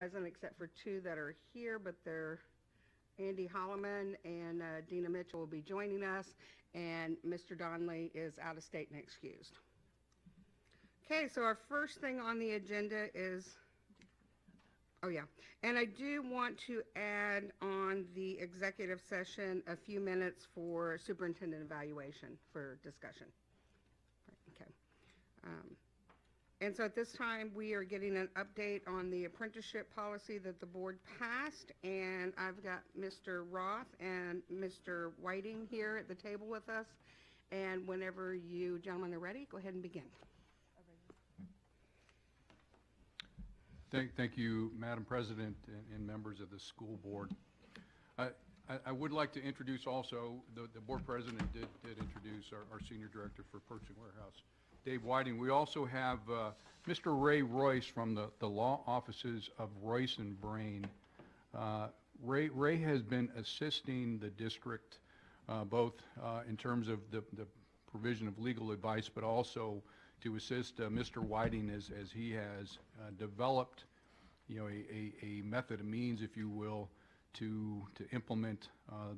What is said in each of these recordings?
present except for two that are here, but they're Andy Holloman and Dina Mitchell will be joining us, and Mr. Donley is out of state and excused. Okay, so our first thing on the agenda is, oh yeah, and I do want to add on the executive session a few minutes for superintendent evaluation for discussion. Okay. And so at this time, we are getting an update on the apprenticeship policy that the board passed, and I've got Mr. Roth and Mr. Whiting here at the table with us, and whenever you gentlemen are ready, go ahead and begin. Thank you, Madam President and members of the school board. I would like to introduce also, the board president did introduce our senior director for Purchasing Warehouse, Dave Whiting. We also have Mr. Ray Royce from the law offices of Royce and Brain. Ray has been assisting the district both in terms of the provision of legal advice, but also to assist Mr. Whiting as he has developed, a method, a means, if you will, to implement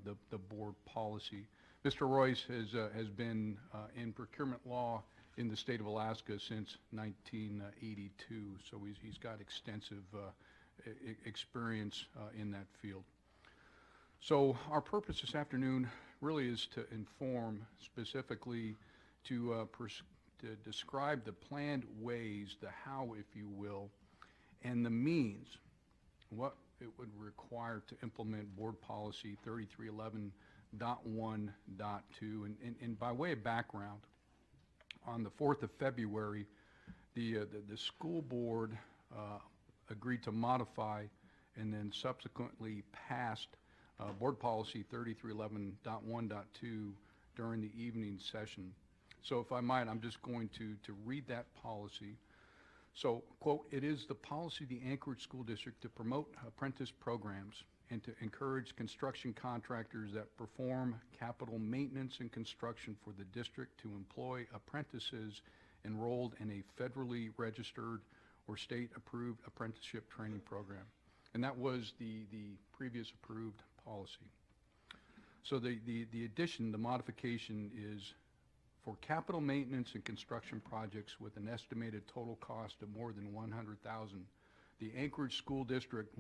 the board policy. Mr. Royce has been in procurement law in the state of Alaska since 1982, so he's got extensive experience in that field. So our purpose this afternoon really is to inform, specifically to describe the planned ways, the how, if you will, and the means, what it would require to implement board policy 3311.1.2. And by way of background, on the 4th of February, the school board agreed to modify and then subsequently passed board policy 3311.1.2 during the evening session. So if I might, I'm just going to read that policy. So, quote, "It is the policy of the Anchorage School District to promote apprentice programs and to encourage construction contractors that perform capital maintenance and construction for the district to employ apprentices enrolled in a federally registered or state-approved apprenticeship training program." And that was the previous approved policy. So the addition, the modification is, for capital maintenance and construction projects with an estimated total cost of more than $100,000, the Anchorage School District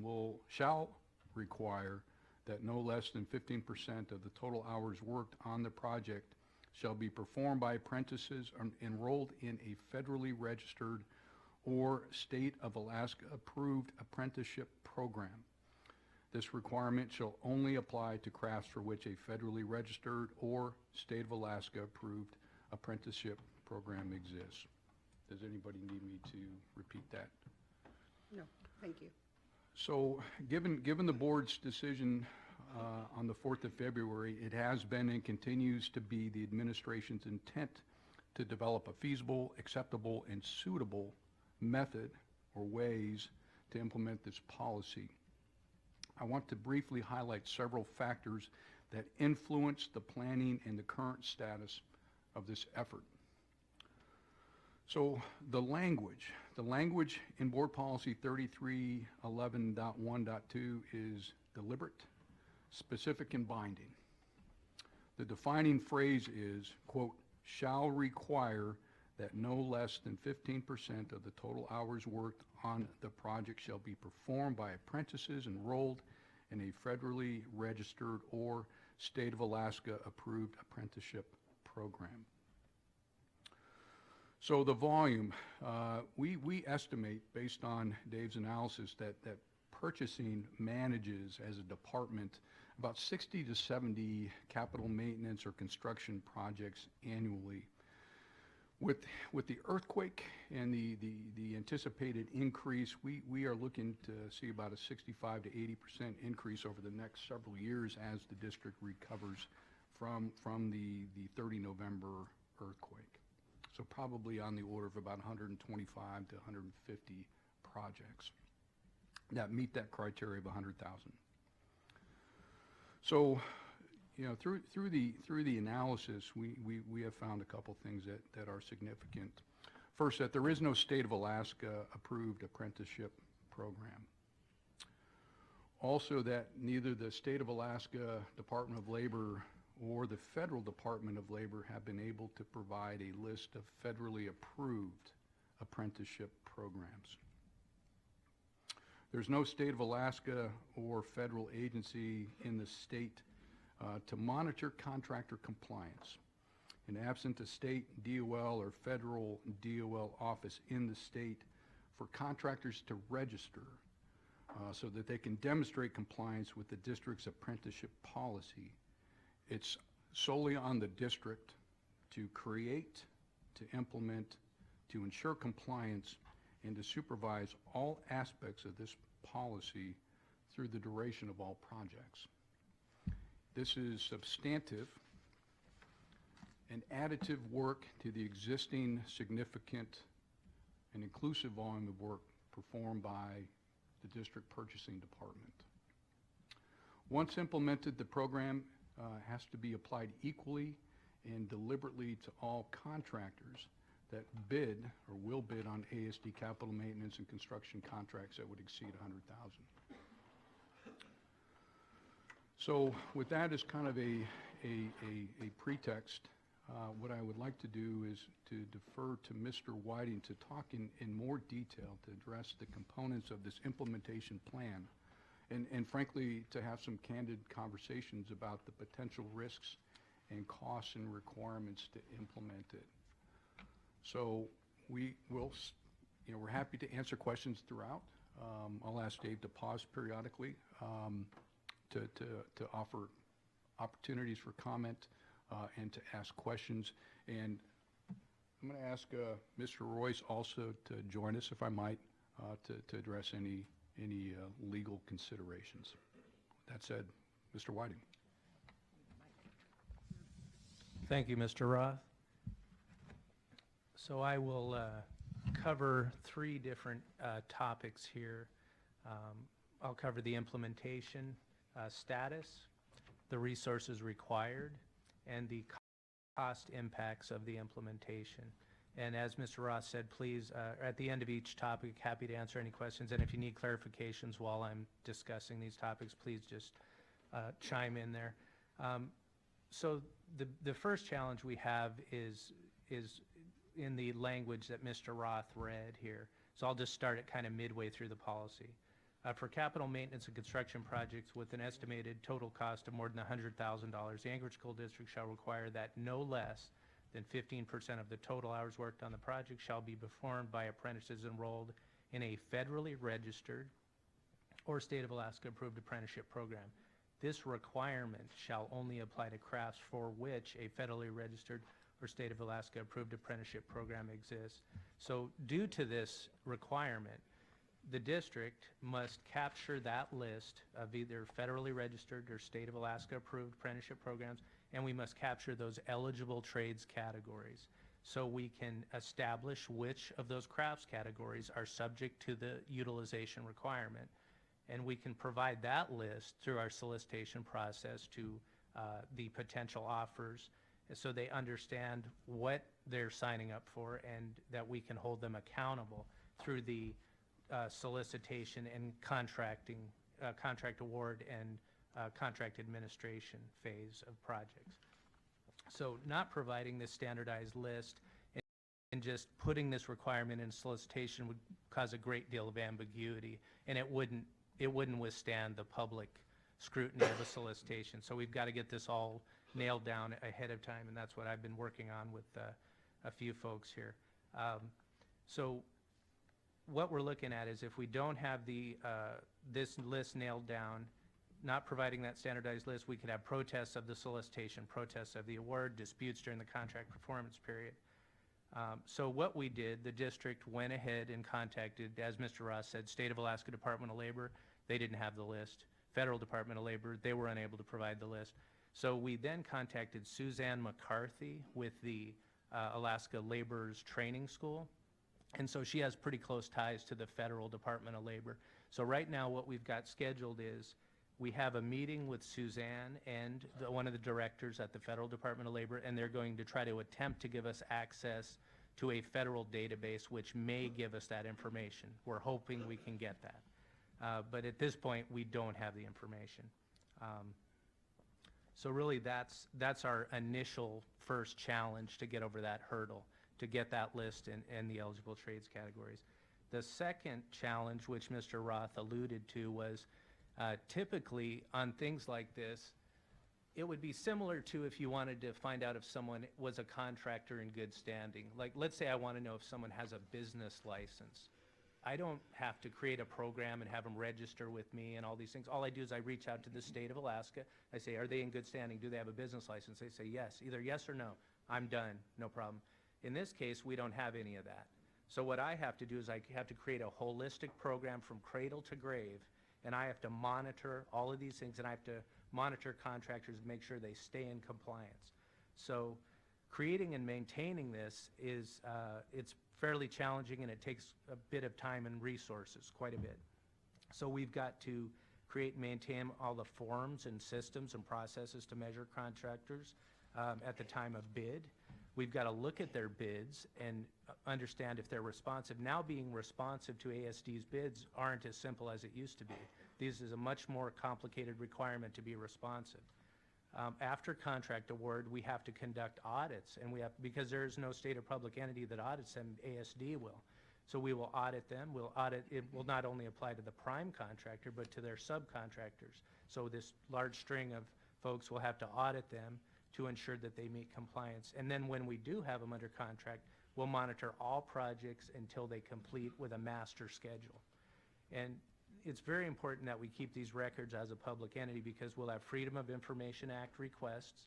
shall require that no less than 15% of the total hours worked on the project shall be performed by apprentices enrolled in a federally registered or State of Alaska approved apprenticeship program. This requirement shall only apply to crafts for which a federally registered or State of Alaska approved apprenticeship program exists. Does anybody need me to repeat that? No, thank you. So given the board's decision on the 4th of February, it has been and continues to be the administration's intent to develop a feasible, acceptable, and suitable method or ways to implement this policy. I want to briefly highlight several factors that influence the planning and the current status of this effort. So the language in board policy 3311.1.2 is deliberate, specific, and binding. The defining phrase is, quote, "shall require that no less than 15% of the total hours worked on the project shall be performed by apprentices enrolled in a federally registered or State of Alaska approved apprenticeship program." So the volume, we estimate, based on Dave's analysis, that purchasing manages as a department about 60 to 70 capital maintenance or construction projects annually. With the earthquake and the anticipated increase, we are looking to see about a 65 to 80% increase over the next several years as the district recovers from the 30 November earthquake. So probably on the order of about 125 to 150 projects that meet that criteria of 100,000. So, through the analysis, we have found a couple things that are significant. First, that there is no State of Alaska approved apprenticeship program. Also that neither the State of Alaska Department of Labor or the Federal Department of Labor have been able to provide a list of federally approved apprenticeship programs. There's no State of Alaska or federal agency in the state to monitor contractor compliance. And absent a state DOL or federal DOL office in the state for contractors to register so that they can demonstrate compliance with the district's apprenticeship policy, it's solely on the district to create, to implement, to ensure compliance, and to supervise all aspects of this policy through the duration of all projects. This is substantive and additive work to the existing significant and inclusive volume of work performed by the district purchasing department. Once implemented, the program has to be applied equally and deliberately to all contractors that bid or will bid on ASD capital maintenance and construction contracts that would exceed $100,000. So with that as kind of a pretext, what I would like to do is to defer to Mr. Whiting to talk in more detail to address the components of this implementation plan and frankly to have some candid conversations about the potential risks and costs and requirements to implement it. So we will, we're happy to answer questions throughout. I'll ask Dave to pause periodically to offer opportunities for comment and to ask questions. And I'm going to ask Mr. Royce also to join us, if I might, to address any legal considerations. That said, Mr. Whiting. Thank you, Mr. Roth. So I will cover three different topics here. I'll cover the implementation status, the resources required, and the cost impacts of the implementation. And as Mr. Roth said, please, at the end of each topic, happy to answer any questions. And if you need clarifications while I'm discussing these topics, please just chime in there. So the first challenge we have is in the language that Mr. Roth read here. So I'll just start it kind of midway through the policy. For capital maintenance and construction projects with an estimated total cost of more than $100,000, the Anchorage School District shall require that no less than 15% of the total hours worked on the project shall be performed by apprentices enrolled in a federally registered or State of Alaska approved apprenticeship program. This requirement shall only apply to crafts for which a federally registered or State of Alaska approved apprenticeship program exists. So due to this requirement, the district must capture that list of either federally registered or State of Alaska approved apprenticeship programs, and we must capture those eligible trades categories so we can establish which of those crafts categories are subject to the utilization requirement. And we can provide that list through our solicitation process to the potential offers so they understand what they're signing up for and that we can hold them accountable through the solicitation and contracting, contract award and contract administration phase of projects. So not providing this standardized list and just putting this requirement in solicitation would cause a great deal of ambiguity, and it wouldn't withstand the public scrutiny of a solicitation. So we've got to get this all nailed down ahead of time, and that's what I've been working on with a few folks here. So what we're looking at is if we don't have this list nailed down, not providing that standardized list, we could have protests of the solicitation, protests of the award, disputes during the contract performance period. So what we did, the district went ahead and contacted, as Mr. Ross said, State of Alaska Department of Labor. They didn't have the list. Federal Department of Labor, they were unable to provide the list. So we then contacted Suzanne McCarthy with the Alaska Laborers Training School. And so she has pretty close ties to the Federal Department of Labor. So right now what we've got scheduled is we have a meeting with Suzanne and one of the directors at the Federal Department of Labor, and they're going to try to attempt to give us access to a federal database which may give us that information. We're hoping we can get that. But at this point, we don't have the information. So really, that's our initial first challenge to get over that hurdle, to get that list in the eligible trades categories. The second challenge, which Mr. Roth alluded to, was typically on things like this, it would be similar to if you wanted to find out if someone was a contractor in good standing. Like, let's say I want to know if someone has a business license. I don't have to create a program and have them register with me and all these things. All I do is I reach out to the state of Alaska. I say, are they in good standing? Do they have a business license? They say yes. Either yes or no. I'm done. No problem. In this case, we don't have any of that. So what I have to do is I have to create a holistic program from cradle to grave, and I have to monitor all of these things, and I have to monitor contractors and make sure they stay in compliance. So creating and maintaining this is, it's fairly challenging, and it takes a bit of time and resources, quite a bit. So we've got to create and maintain all the forms and systems and processes to measure contractors at the time of bid. We've got to look at their bids and understand if they're responsive. Now being responsive to ASD's bids aren't as simple as it used to be. This is a much more complicated requirement to be responsive. After contract award, we have to conduct audits, and we have, because there is no state or public entity that audits them, ASD will. So we will audit them. We'll audit, it will not only apply to the prime contractor, but to their subcontractors. So this large string of folks will have to audit them to ensure that they meet compliance. And then when we do have them under contract, we'll monitor all projects until they complete with a master schedule. And it's very important that we keep these records as a public entity, because we'll have Freedom of Information Act requests,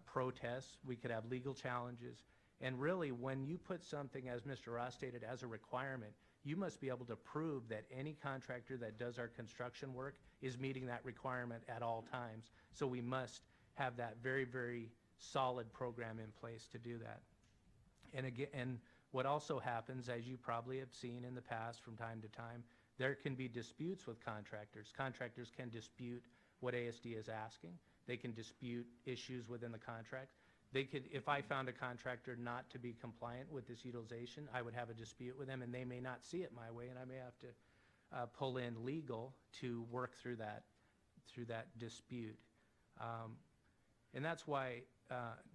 protests, we could have legal challenges. And really, when you put something, as Mr. Ross stated, as a requirement, you must be able to prove that any contractor that does our construction work is meeting that requirement at all times. So we must have that very, very solid program in place to do that. And again, and what also happens, as you probably have seen in the past from time to time, there can be disputes with contractors. Contractors can dispute what ASD is asking. They can dispute issues within the contract. They could, if I found a contractor not to be compliant with this utilization, I would have a dispute with them, and they may not see it my way, and I may have to pull in legal to work through that dispute. And that's why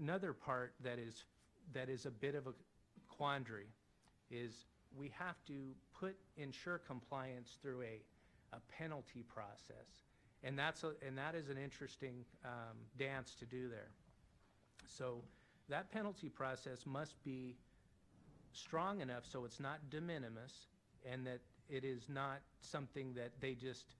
another part that is a bit of a quandary is we have to ensure compliance through a penalty process, and that is an interesting dance to do there. So that penalty process must be strong enough so it's not de minimis, and that it is not something that they just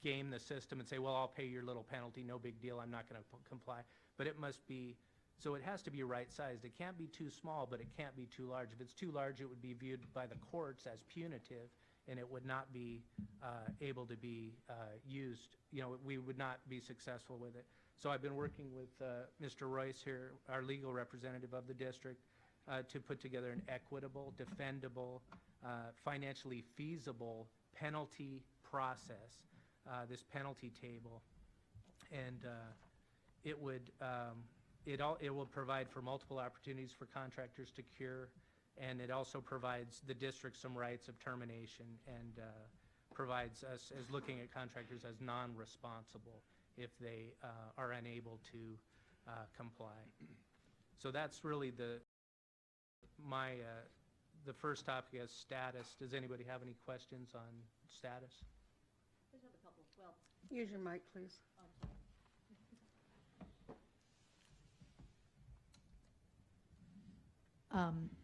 game the system and say, well, I'll pay your little penalty, no big deal, I'm not going to comply. But it must be, so it has to be right-sized. It can't be too small, but it can't be too large. If it's too large, it would be viewed by the courts as punitive, and it would not be able to be used. You know, we would not be successful with it. So I've been working with Mr. Royce here, our legal representative of the district, to put together an equitable, defendable, financially feasible penalty process, this penalty table. And it will provide for multiple opportunities for contractors to cure, and it also provides the district some rights of termination, and provides us as looking at contractors as non-responsible if they are unable to comply. So that's really the first topic is status. Does anybody have any questions on status? I just have a couple. Well, Use your mic, please.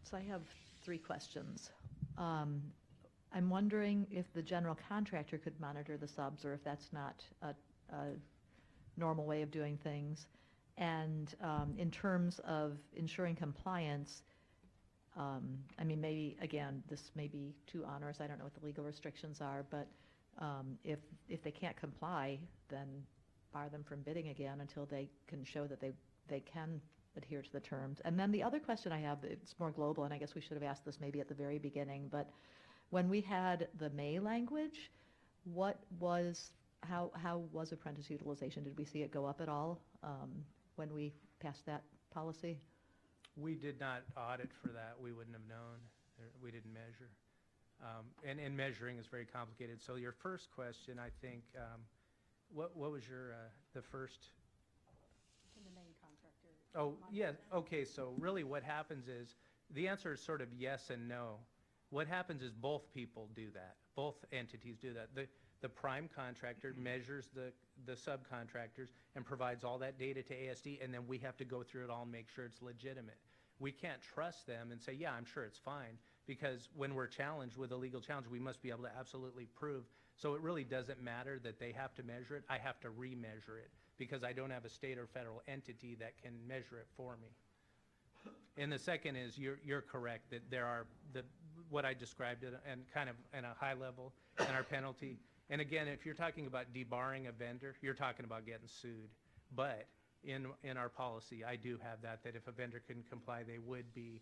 so I have 3 questions. I'm wondering if the general contractor could monitor the subs, or if that's not a normal way of doing things. And in terms of ensuring compliance, I mean, maybe, again, this may be too onerous. I don't know what the legal restrictions are, but if they can't comply, then bar them from bidding again until they can show that they can adhere to the terms. And then the other question I have, it's more global, and I guess we should have asked this maybe at the very beginning, but when we had the May language, how was apprentice utilization? Did we see it go up at all when we passed that policy? We did not audit for that. We wouldn't have known. We didn't measure. And measuring is very complicated. So your first question, I think, what was your, the first? Can the main contractor? Oh, monitor yeah, that? okay, so really what happens is, the answer is sort of yes and no. What happens is both people do that, both entities do that. The prime contractor measures the subcontractors and provides all that data to ASD, and then we have to go through it all and make sure it's legitimate. We can't trust them and say, yeah, I'm sure it's fine, because when we're challenged with a legal challenge, we must be able to absolutely prove. So it really doesn't matter that they have to measure it. I have to remeasure it, because I don't have a state or federal entity that can measure it for me. And the second is, you're correct, that there are what I described and kind of in a high level in our penalty. And again, if you're talking about debarring a vendor, you're talking about getting sued. But in our policy, I do have that if a vendor couldn't comply, they would be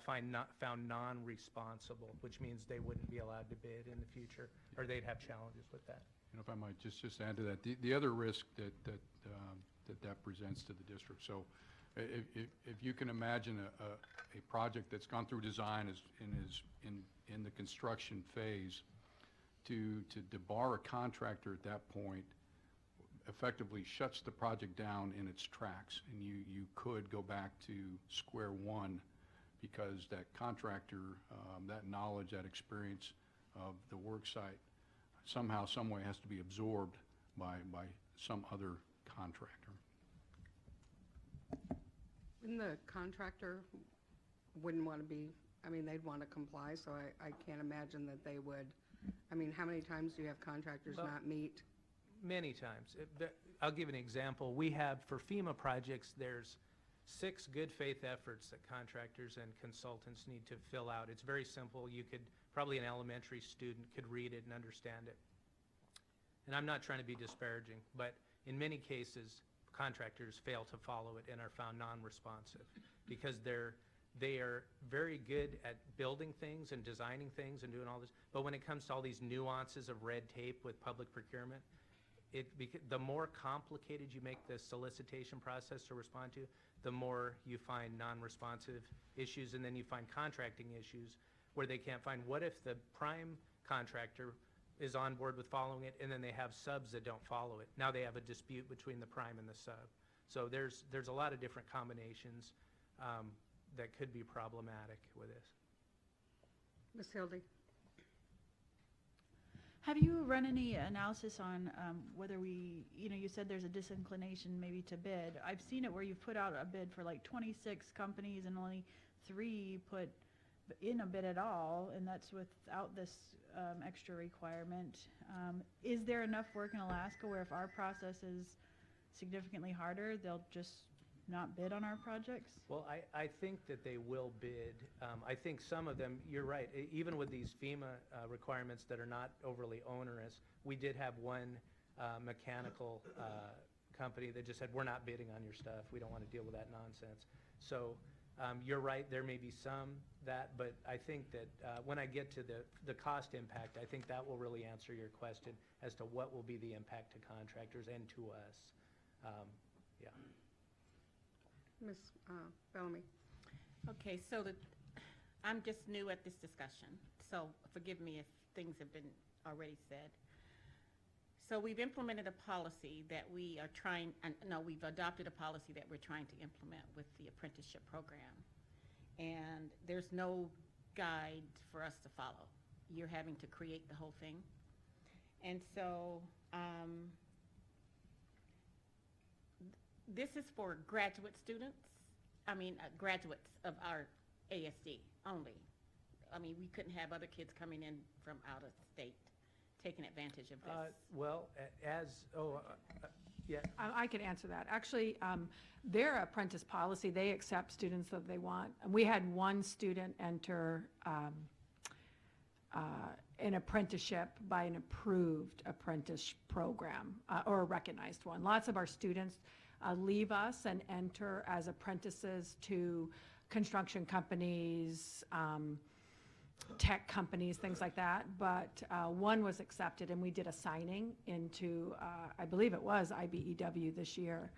found non-responsible, which means they wouldn't be allowed to bid in the future, or they'd have challenges with that. You know, if I might just add to that, the other risk that presents to the district. So if you can imagine a project that's gone through design is in the construction phase, to debar a contractor at that point effectively shuts the project down in its tracks, and you could go back to square one, because that contractor, that knowledge, that experience of the work site, somehow, some way has to be absorbed by some other contractor. And the contractor wouldn't want to be, I mean, they'd want to comply, so I can't imagine that they would. I mean, how many times do you have contractors Well, not meet? Many times. I'll give an example. We have, for FEMA projects, there's 6 good faith efforts that contractors and consultants need to fill out. It's very simple. Probably an elementary student could read it and understand it. And I'm not trying to be disparaging, but in many cases, contractors fail to follow it and are found non-responsive, because they are very good at building things and designing things and doing all this, but when it comes to all these nuances of red tape with public procurement, the more complicated you make the solicitation process to respond to, the more you find non-responsive issues, and then you find contracting issues where they can't find. What if the prime contractor is on board with following it, and then they have subs that don't follow it? Now they have a dispute between the prime and the sub. So there's a lot of different combinations that could be problematic with this. Ms. Hildy? Have you run any analysis on whether you said there's a disinclination maybe to bid. I've seen it where you've put out a bid for like 26 companies and only 3 put in a bid at all, and that's without this extra requirement. Is there enough work in Alaska where if our process is significantly harder, they'll just not bid on our projects? Well, I think that they will bid. I think some of them, you're right, even with these FEMA requirements that are not overly onerous, we did have one mechanical company that just said, we're not bidding on your stuff. We don't want to deal with that nonsense. So you're right, there may be some but I think that when I get to the cost impact, I think that will really answer your question as to what will be the impact to contractors and to us. Yeah. Ms. Bellamy? Okay, so I'm just new at this discussion, so forgive me if things have been already said. So we've implemented a policy that we are trying, we've adopted a policy that we're trying to implement with the apprenticeship program. And there's no guide for us to follow. You're having to create the whole thing. And so this is for graduate students, graduates of our ASD only. I mean, we couldn't have other kids coming in from out of state taking advantage of this. Well, yeah. I can answer that. Actually, their apprentice policy, they accept students that they want. We had one student enter an apprenticeship by an approved apprentice program or a recognized one. Lots of our students leave us and enter as apprentices to construction companies, tech companies, things like that, but one was accepted, and we did a signing into, I believe it was IBEW this year,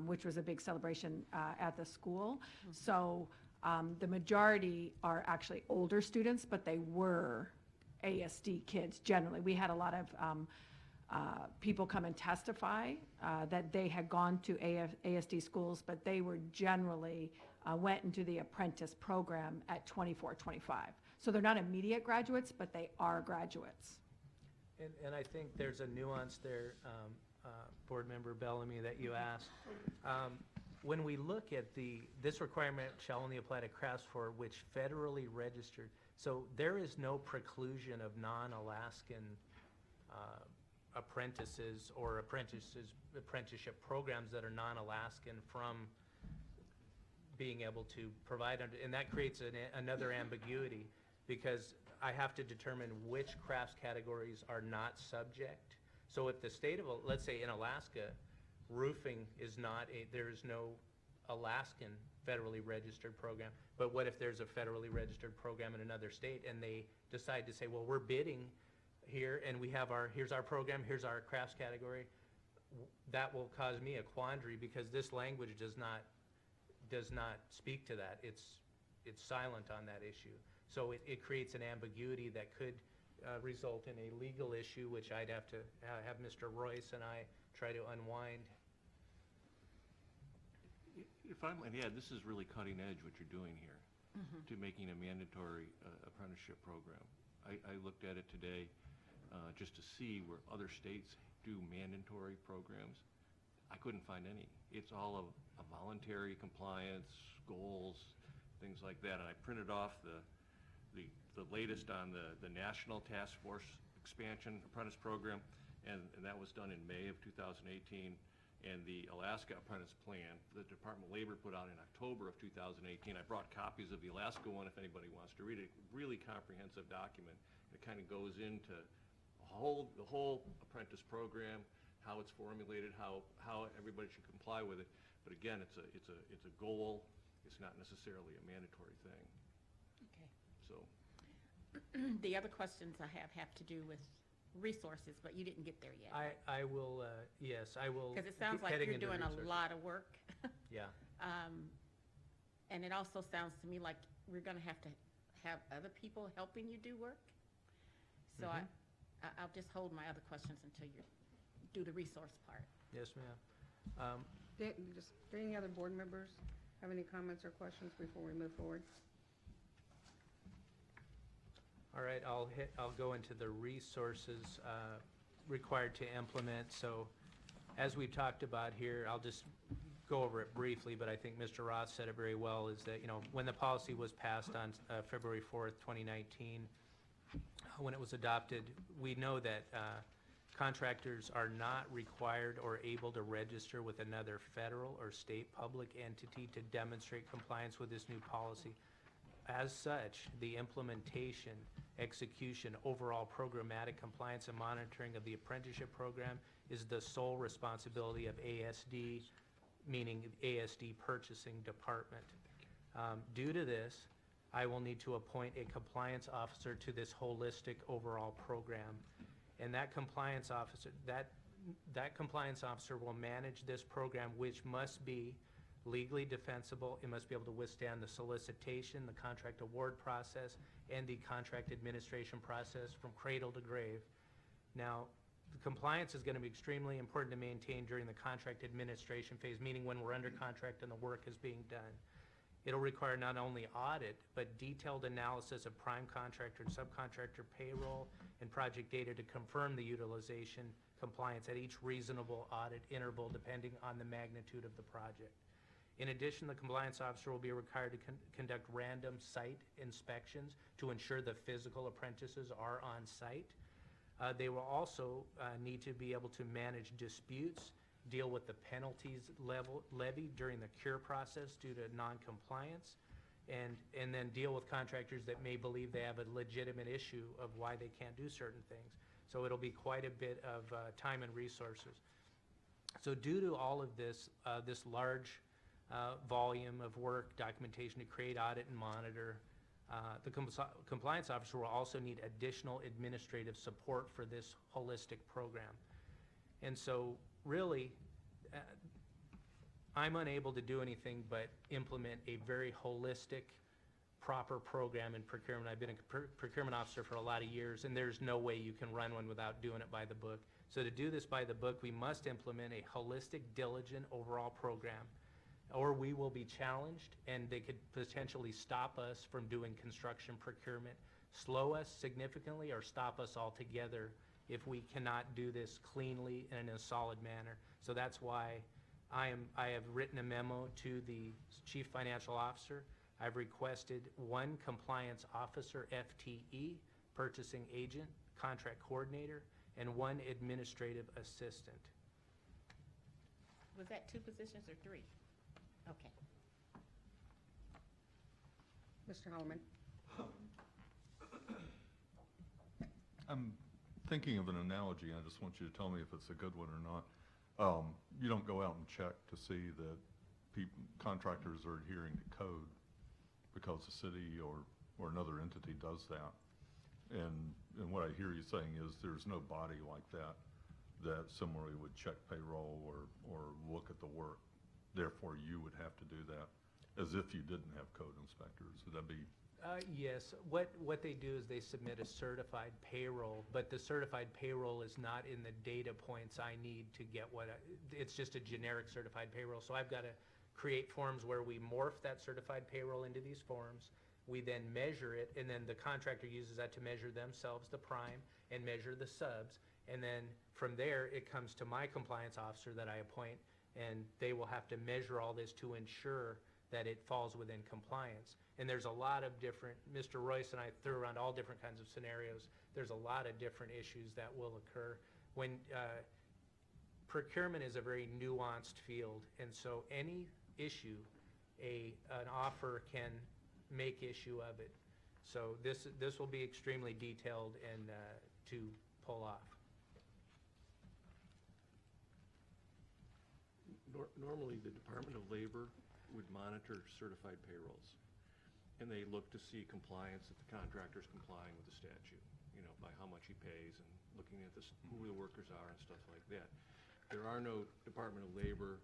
which was a big celebration at the school. So the majority are actually older students, but they were ASD kids generally. We had a lot of people come and testify that they had gone to ASD schools, but they were generally went into the apprentice program at 24, 25. So they're not immediate graduates, but they are graduates. And I think there's a nuance there, Board Member Bellamy, that you asked. When we look at this requirement shall only apply to crafts for which federally registered, so there is no preclusion of non-Alaskan apprentices or apprenticeship programs that are non-Alaskan from being able to provide, and that creates another ambiguity, because I have to determine which crafts categories are not subject. So if the state of, let's say in Alaska, roofing is not there is no Alaskan federally registered program, but what if there's a federally registered program in another state and they decide to say, well, we're bidding here and here's our program, here's our crafts category, that will cause me a quandary because this language does not speak to that. It's silent on that issue. So it creates an ambiguity that could result in a legal issue, which I'd have to have Mr. Royce and I try to unwind. If I might add, this is really cutting edge what you're doing here to making a mandatory apprenticeship program. I looked at it today just to see where other states do mandatory programs. I couldn't find any. It's all a voluntary compliance, goals, things like that. And I printed off the latest on the National Task Force Expansion Apprentice Program, and that was done in May of 2018. And the Alaska Apprentice Plan, the Department of Labor put out in October of 2018. I brought copies of the Alaska one if anybody wants to read it. Really comprehensive document. It kind of goes into the whole apprentice program, how it's formulated, how everybody should comply with it. But again, it's a goal. It's not necessarily a mandatory thing. Okay. So The other questions I have to do with resources, but you didn't get there yet. I will, yes, I will. Because it sounds like heading you're into doing research. a lot of work. Yeah. And it also sounds to me like we're gonna have to have other people helping you do work. So I'll just hold my other questions until you do the resource part. Yes, ma'am. Do any other board members have any comments or questions before we move forward? All right, I'll go into the resources required to implement. So as we've talked about here, I'll just go over it briefly, but I think Mr. Roth said it very well, is that, when the policy was passed on February 4th, 2019, when it was adopted, we know that contractors are not required or able to register with another federal or state public entity to demonstrate compliance with this new policy. As such, the implementation, execution, overall programmatic compliance and monitoring of the apprenticeship program is the sole responsibility of ASD, meaning ASD Purchasing Department. Due to this, I will need to appoint a compliance officer to this holistic overall program. And that compliance officer, that compliance officer will manage this program, which must be legally defensible. It must be able to withstand the solicitation, the contract award process, and the contract administration process from cradle to grave. Now, the compliance is going to be extremely important to maintain during the contract administration phase, meaning when we're under contract and the work is being done. It'll require not only audit, but detailed analysis of prime contractor and subcontractor payroll and project data to confirm the utilization compliance at each reasonable audit interval depending on the magnitude of the project. In addition, the compliance officer will be required to conduct random site inspections to ensure the physical apprentices are on site. They will also need to be able to manage disputes, deal with the penalties levied during the cure process due to non-compliance, and then deal with contractors that may believe they have a legitimate issue of why they can't do certain things. So it'll be quite a bit of time and resources. So due to all of this, this large volume of work, documentation to create, audit, and monitor, the compliance officer will also need additional administrative support for this holistic program. And so really, I'm unable to do anything but implement a very holistic proper program in procurement. I've been a procurement officer for a lot of years, and there's no way you can run one without doing it by the book. So to do this by the book, we must implement a holistic, diligent overall program, or we will be challenged, and they could potentially stop us from doing construction procurement, slow us significantly, or stop us altogether if we cannot do this cleanly and in a solid manner. So that's why I have written a memo to the Chief Financial Officer. I've requested 1 compliance officer, FTE, purchasing agent, contract coordinator, and 1 administrative assistant. Was that 2 positions or 3? Okay. Mr. Holloman? I'm thinking of an analogy. I just want you to tell me if it's a good one or not. You don't go out and check to see that contractors are adhering to code because the city or another entity does that. And what I hear you saying is there's no body like that similarly would check payroll or look at the work. Therefore, you would have to do that as if you didn't have code inspectors. Would that be? Yes, what they do is they submit a certified payroll, but the certified payroll is not in the data points I need to get it's just a generic certified payroll. So I've got to create forms where we morph that certified payroll into these forms. We then measure it, and then the contractor uses that to measure themselves, the prime, and measure the subs. And then from there, it comes to my compliance officer that I appoint, and they will have to measure all this to ensure that it falls within compliance. And there's a lot of different, Mr. Royce and I threw around all different kinds of scenarios. There's a lot of different issues that will occur. When procurement is a very nuanced field, and so any issue, an offer can make issue of it. So this will be extremely detailed and to pull off. Normally, the Department of Labor would monitor certified payrolls, and they look to see compliance, that the contractor's complying with the statute, by how much he pays and looking at who the workers are and stuff like that. There are no Department of Labor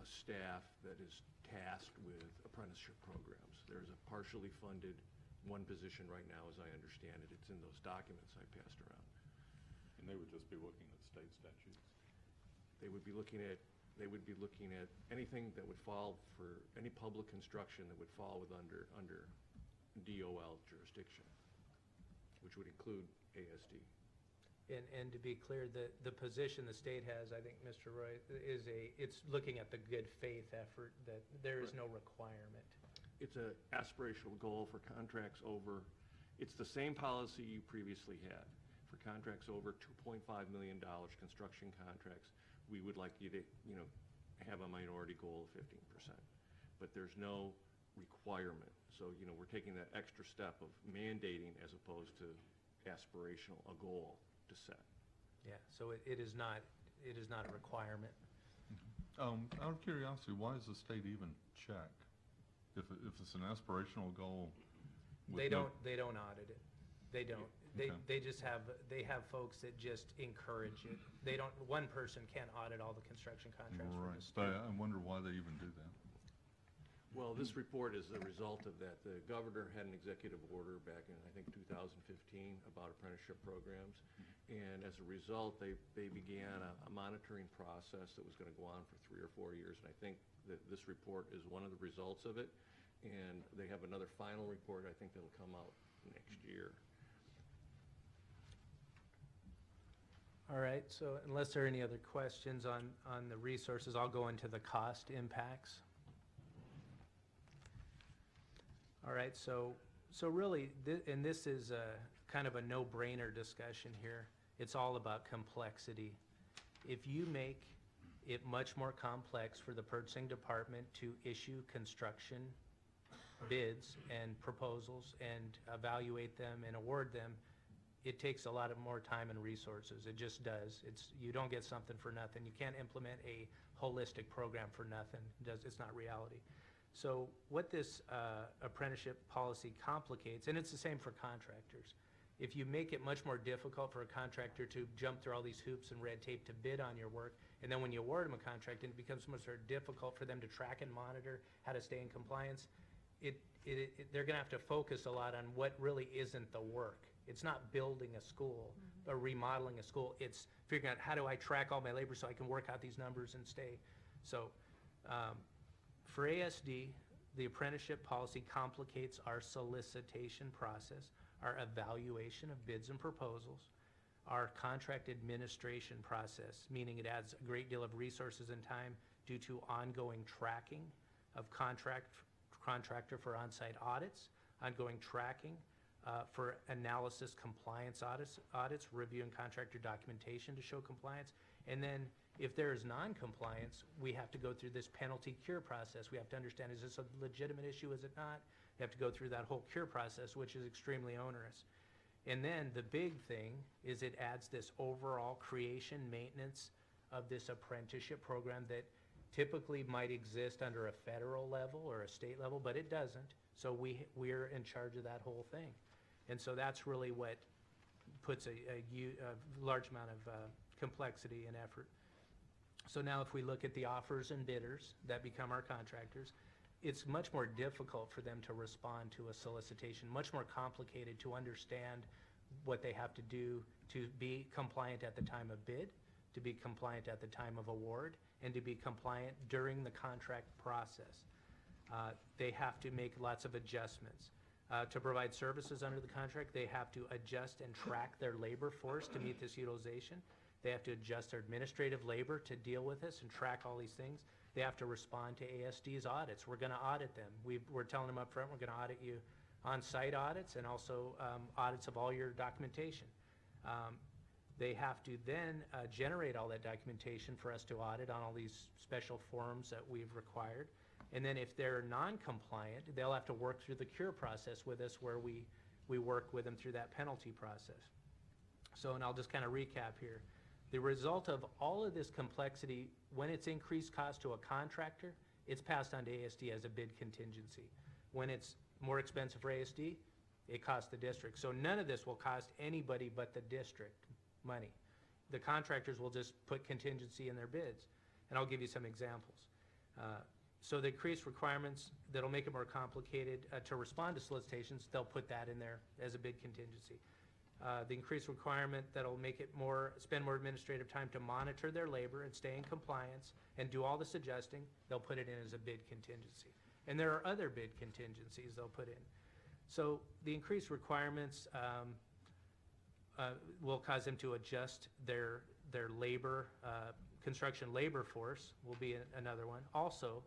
staff that is tasked with apprenticeship programs. There's a partially funded 1 position right now, as I understand it. It's in those documents I passed around. And they would just be looking at state statutes? They would be looking at anything that would fall for any public construction that would fall under DOL jurisdiction, which would include ASD. And to be clear, the position the state has, I think, Mr. Roy, it's looking at the good faith effort, that there is no requirement. It's an aspirational goal for contracts over, it's the same policy you previously had. For contracts over $2.5 million, construction contracts, we would like you to, have a minority goal of 15%. But there's no requirement. So, we're taking that extra step of mandating as opposed to aspirational, a goal to set. Yeah, so it is not a requirement. Out of curiosity, why does the state even check? If it's an aspirational goal? They don't audit it. They don't. Okay. They just have folks that just encourage it. One person can't audit all the construction contracts for the Right, state. but I wonder why they even do that. Well, this report is the result of that. The governor had an executive order back in, I think, 2015 about apprenticeship programs. And as a result, they began a monitoring process that was going to go on for 3 or 4 years. And I think that this report is one of the results of it. And they have another final report, I think, that'll come out next year. All right, so unless there are any other questions on the resources, I'll go into the cost impacts. All right, so really, and this is kind of a no-brainer discussion here. It's all about complexity. If you make it much more complex for the purchasing department to issue construction bids and proposals and evaluate them and award them, it takes a lot of more time and resources. It just does. You don't get something for nothing. You can't implement a holistic program for nothing. It's not reality. So what this apprenticeship policy complicates, and it's the same for contractors, if you make it much more difficult for a contractor to jump through all these hoops and red tape to bid on your work, and then when you award them a contract, it becomes much more difficult for them to track and monitor how to stay in compliance, they're gonna have to focus a lot on what really isn't the work. It's not building a school or remodeling a school. It's figuring out how do I track all my labor so I can work out these numbers and stay. So for ASD, the apprenticeship policy complicates our solicitation process, our evaluation of bids and proposals, our contract administration process, meaning it adds a great deal of resources and time due to ongoing tracking of contractor for on-site audits, ongoing tracking for analysis compliance audits, reviewing contractor documentation to show compliance. And then if there is non-compliance, we have to go through this penalty cure process. We have to understand, is this a legitimate issue, is it not? We have to go through that whole cure process, which is extremely onerous. And then the big thing is it adds this overall creation, maintenance of this apprenticeship program that typically might exist under a federal level or a state level, but it doesn't. So we're in charge of that whole thing. And so that's really what puts a large amount of complexity and effort. So now if we look at the offers and bidders that become our contractors, it's much more difficult for them to respond to a solicitation, much more complicated to understand what they have to do to be compliant at the time of bid, to be compliant at the time of award, and to be compliant during the contract process. They have to make lots of adjustments. To provide services under the contract, they have to adjust and track their labor force to meet this utilization. They have to adjust their administrative labor to deal with this and track all these things. They have to respond to ASD's audits. We're going to audit them. We're telling them up front, we're going to audit you on-site audits and also audits of all your documentation. They have to then generate all that documentation for us to audit on all these special forms that we've required. And then if they're non-compliant, they'll have to work through the cure process with us where we work with them through that penalty process. So, and I'll just kind of recap here. The result of all of this complexity, when it's increased cost to a contractor, it's passed on to ASD as a bid contingency. When it's more expensive for ASD, it costs the district. So none of this will cost anybody but the district money. The contractors will just put contingency in their bids. And I'll give you some examples. So the increased requirements that'll make it more complicated to respond to solicitations, they'll put that in there as a bid contingency. The increased requirement that'll make it spend more administrative time to monitor their labor and stay in compliance and do all this adjusting, they'll put it in as a bid contingency. And there are other bid contingencies they'll put in. So the increased requirements will cause them to adjust their labor, construction labor force will be another one. Also,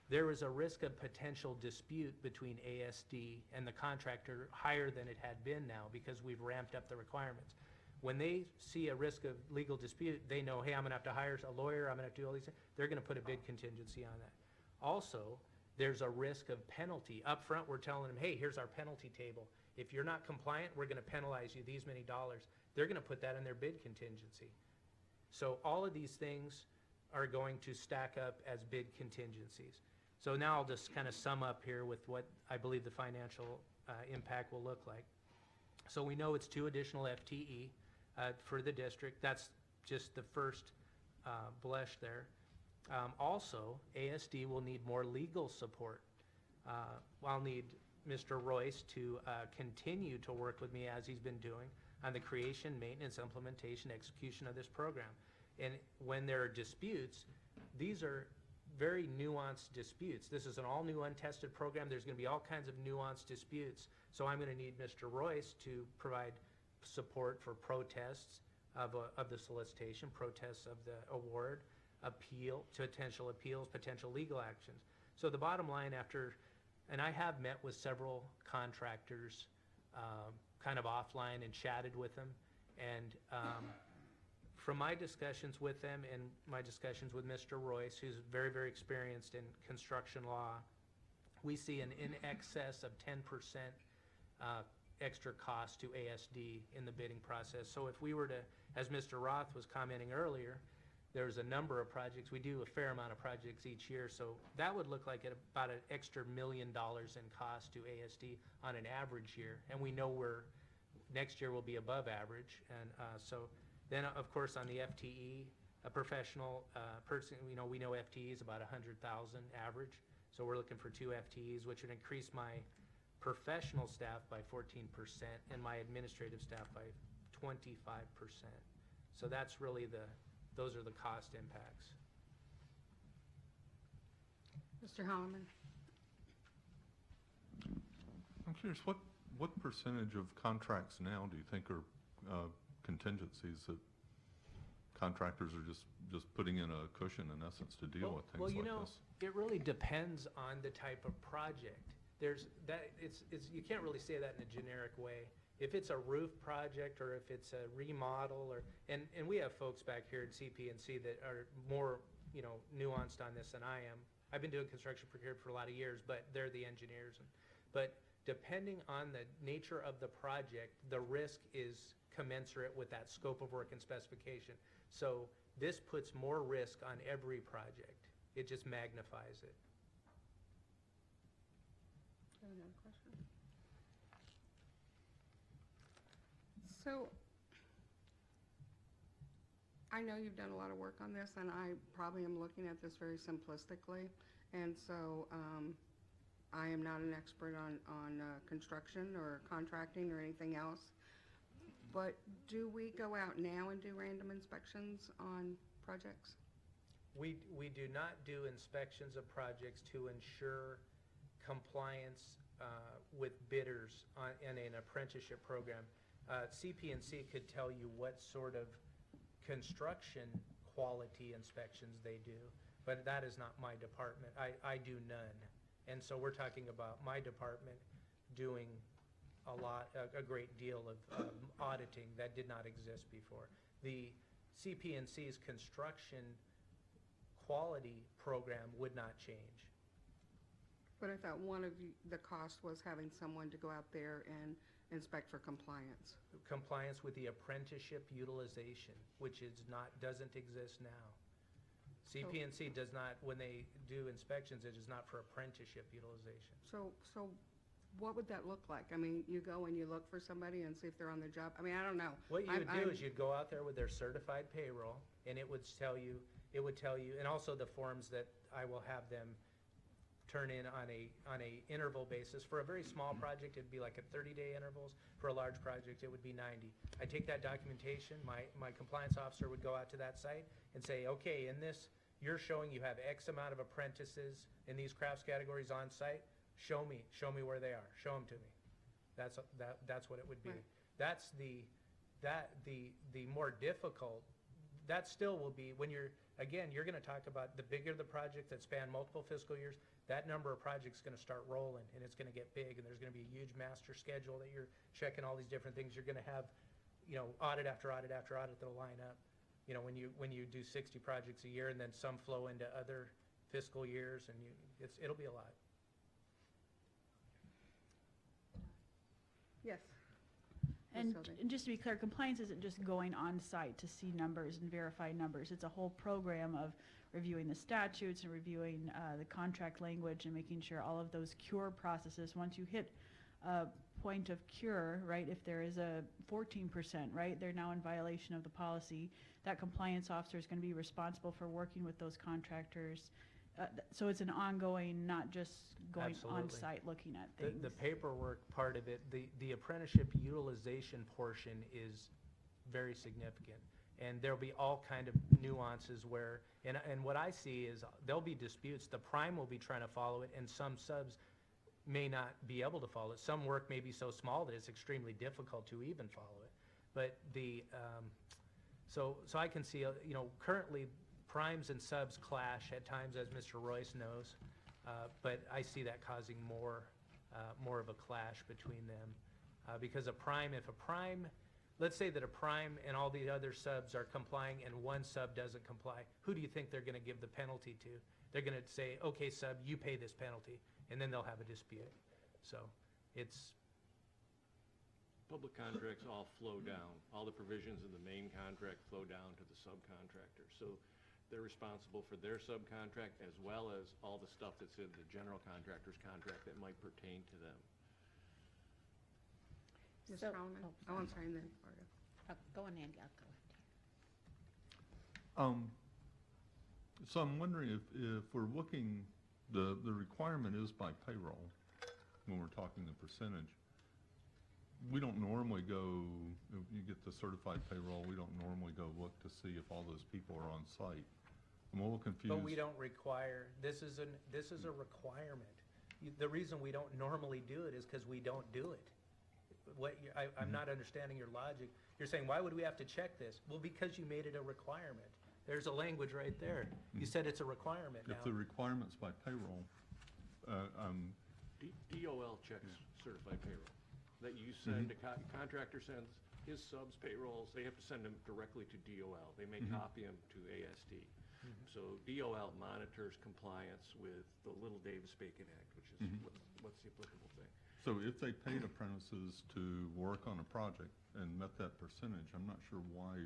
there is a risk of potential dispute between ASD and the contractor higher than it had been now because we've ramped up the requirements. When they see a risk of legal dispute, they know, hey, I'm gonna have to hire a lawyer, I'm gonna have to do all these things. They're gonna put a bid contingency on that. Also, there's a risk of penalty. Up front, we're telling them, hey, here's our penalty table. If you're not compliant, we're gonna penalize you these many dollars. They're gonna put that in their bid contingency. So all of these things are going to stack up as bid contingencies. So now I'll just kind of sum up here with what I believe the financial impact will look like. So we know it's 2 additional FTE for the district. That's just the first blush there. Also, ASD will need more legal support. I'll need Mr. Royce to continue to work with me as he's been doing on the creation, maintenance, implementation, execution of this program. And when there are disputes, these are very nuanced disputes. This is an all new untested program. There's going to be all kinds of nuanced disputes. So I'm going to need Mr. Royce to provide support for protests of the solicitation, protests of the award, potential appeals, potential legal actions. So the bottom line and I have met with several contractors kind of offline and chatted with them. And from my discussions with them and my discussions with Mr. Royce, who's very, very experienced in construction law, we see an in excess of 10% extra cost to ASD in the bidding process. So if we were to, as Mr. Roth was commenting earlier, there's a number of projects. We do a fair amount of projects each year, so that would look like about an extra $1 million in cost to ASD on an average year. And we know next year will be above average. And so then, of course, on the FTE, a professional person, we know FTE is about 100,000 average. So we're looking for 2 FTEs, which would increase my professional staff by 14%, and my administrative staff by 25%. So that's really those are the cost impacts. Mr. Holloman? I'm curious, what percentage of contracts now do you think are contingencies that contractors are just putting in a cushion in essence to deal with things Well, you like know, this? it really depends on the type of project. It's you can't really say that in a generic way. If it's a roof project or if it's a remodel and we have folks back here at CP&C that are more, nuanced on this than I am. I've been doing construction procurement for a lot of years, but they're the engineers. But depending on the nature of the project, the risk is commensurate with that scope of work and specification. So this puts more risk on every project. It just magnifies it. Another question? So, I know you've done a lot of work on this, and I probably am looking at this very simplistically, and so, I am not an expert on construction or contracting or anything else. But do we go out now and do random inspections on projects? We do not do inspections of projects to ensure compliance with bidders in an apprenticeship program. CP&C could tell you what sort of construction quality inspections they do, but that is not my department. I do none. And so we're talking about my department doing a great deal of auditing that did not exist before. The CP&C's construction quality program would not change. But I thought one of the cost was having someone to go out there and inspect for compliance. Compliance with the apprenticeship utilization, which doesn't exist now. CP&C does not, when they do inspections, it is not for apprenticeship utilization. So what would that look like? I mean, you go and you look for somebody and see if they're on the job? I mean, I don't know. What you would do is you'd go out there with their certified payroll, and it would tell you, and also the forms that I will have them turn in on a interval basis. For a very small project, it'd be like at 30-day intervals. For a large project, it would be 90. I take that documentation, my compliance officer would go out to that site and say, okay, in this, you're showing you have X amount of apprentices in these crafts categories on site. Show me where they are. Show them to me. That's what it would be. Right. That's the more difficult. That still will be when you're going to talk about the bigger the project that span multiple fiscal years. That number of projects is going to start rolling, and it's going to get big, and there's going to be a huge master schedule that you're checking all these different things. You're going to have, audit after audit after audit that'll line up. When you do 60 projects a year, and then some flow into other fiscal years, and it'll be a lot. Yes. And Ms. Sylvia. and just to be clear, compliance isn't just going on site to see numbers and verify numbers. It's a whole program of reviewing the statutes and reviewing the contract language and making sure all of those cure processes, once you hit a point of cure, right, if there is a 14%, right, they're now in violation of the policy, that compliance officer is going to be responsible for working with those contractors. So it's an ongoing, not just going Absolutely. on site looking at things. The paperwork part of it, the apprenticeship utilization portion is very significant. And there'll be all kind of nuances where, and what I see is there'll be disputes. The prime will be trying to follow it, and some subs may not be able to follow it. Some work may be so small that it's extremely difficult to even follow it. But so I can see, currently primes and subs clash at times, as Mr. Royce knows, but I see that causing more of a clash between them. Because if a prime, let's say that a prime and all the other subs are complying and one sub doesn't comply, who do you think they're going to give the penalty to? They're going to say, okay, sub, you pay this penalty, and then they'll have a dispute. So it's... Public contracts all flow down. All the provisions in the main contract flow down to the subcontractor. So they're responsible for their subcontract as well as all the stuff that's in the general contractor's contract that might pertain to them. Mr. Holloman? Oh, I'm sorry, and then Gloria. Go on, Andy, I'll go after you. So I'm wondering if we're looking, the requirement is by payroll. when we're talking the percentage, we don't normally go, if you get the certified payroll, we don't normally go look to see if all those people are on site. I'm a little confused. But we don't require, this is a requirement. The reason we don't normally do it is because we don't do it. I'm not understanding your logic. You're saying, why would we have to check this? Well, because you made it a requirement. There's a language right there. You said it's a requirement now. If the requirement's by payroll, DOL checks certified payroll. That you send, a contractor sends his subs payrolls, they have to send them directly to DOL. They may copy them to ASD. So DOL monitors compliance with the Little Davis-Bacon Act, which is what's the applicable thing. so if they paid apprentices to work on a project and met that percentage, I'm not sure why.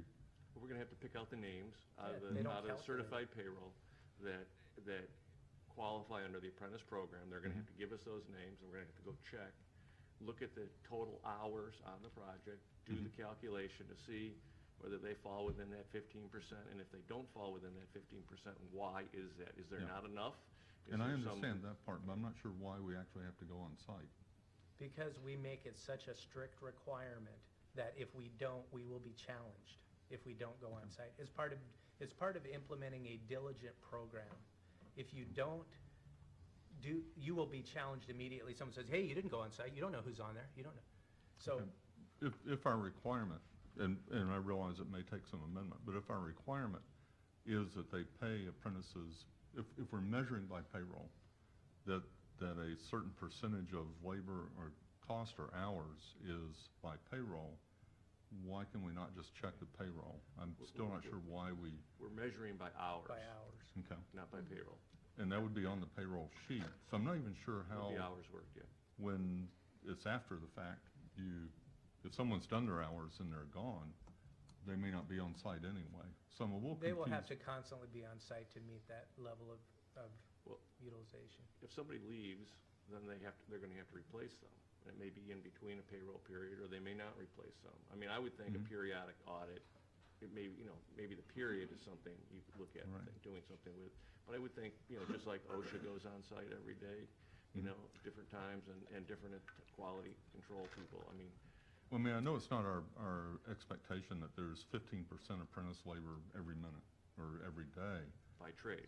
We're gonna have to pick out the names out of they the don't calculate. certified payroll that qualify under the apprentice program. They're gonna have to give us those names, and we're gonna have to go check, look at the total hours on the project, do the calculation to see whether they fall within that 15%, and if they don't fall within that 15%, why is that? Is there Yeah. not enough? Is And I there some- understand that part, but I'm not sure why we actually have to go on site. Because we make it such a strict requirement that if we don't, we will be challenged if we don't go on site. It's part of implementing a diligent program. If you don't you will be challenged immediately. Someone says, hey, you didn't go on site, you don't know who's on there, you don't know. So, If our requirement, and I realize it may take some amendment, but if our requirement is that they pay apprentices, if we're measuring by payroll, that a certain percentage of labor or cost or hours is by payroll, why can we not just check the payroll? I'm still not sure why we, We're measuring by hours, by hours. okay. not by payroll. And that would be on the payroll sheet. So I'm not even sure how, The hours worked, yeah. when it's after the fact, if someone's done their hours and they're gone, they may not be on site anyway. So I'm a little They confused. will have to constantly be on site to meet that level of Well, utilization. if somebody leaves, then they're gonna have to replace them. It may be in between a payroll period, or they may not replace them. I mean, I would think a periodic audit, it may, maybe the period is something you could look at, Right. doing something with. But I would think, just like OSHA goes on site every day, different times and different quality control people. I mean, Well, I mean, I know it's not our expectation that there's 15% apprentice labor every minute or every day, by trade,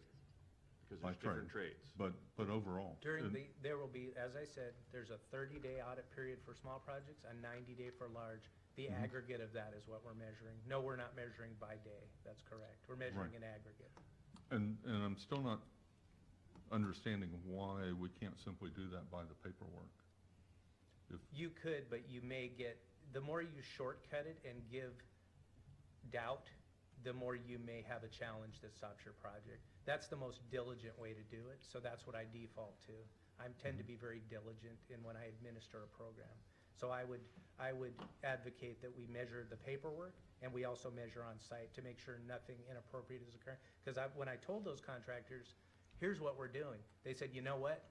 because By there's different trade. trades. but overall. There will be, as I said, there's a 30-day audit period for small projects, a 90-day for large. The aggregate of that is what we're measuring. No, we're not measuring by day. That's correct. We're measuring Right. an aggregate. And I'm still not understanding why we can't simply do that by the paperwork. You could, but you may get, the more you shortcut it and give doubt, the more you may have a challenge that stops your project. That's the most diligent way to do it, so that's what I default to. I tend to be very diligent in when I administer a program. So I would advocate that we measure the paperwork, and we also measure on site to make sure nothing inappropriate is occurring. Because when I told those contractors, here's what we're doing, they said, you know what?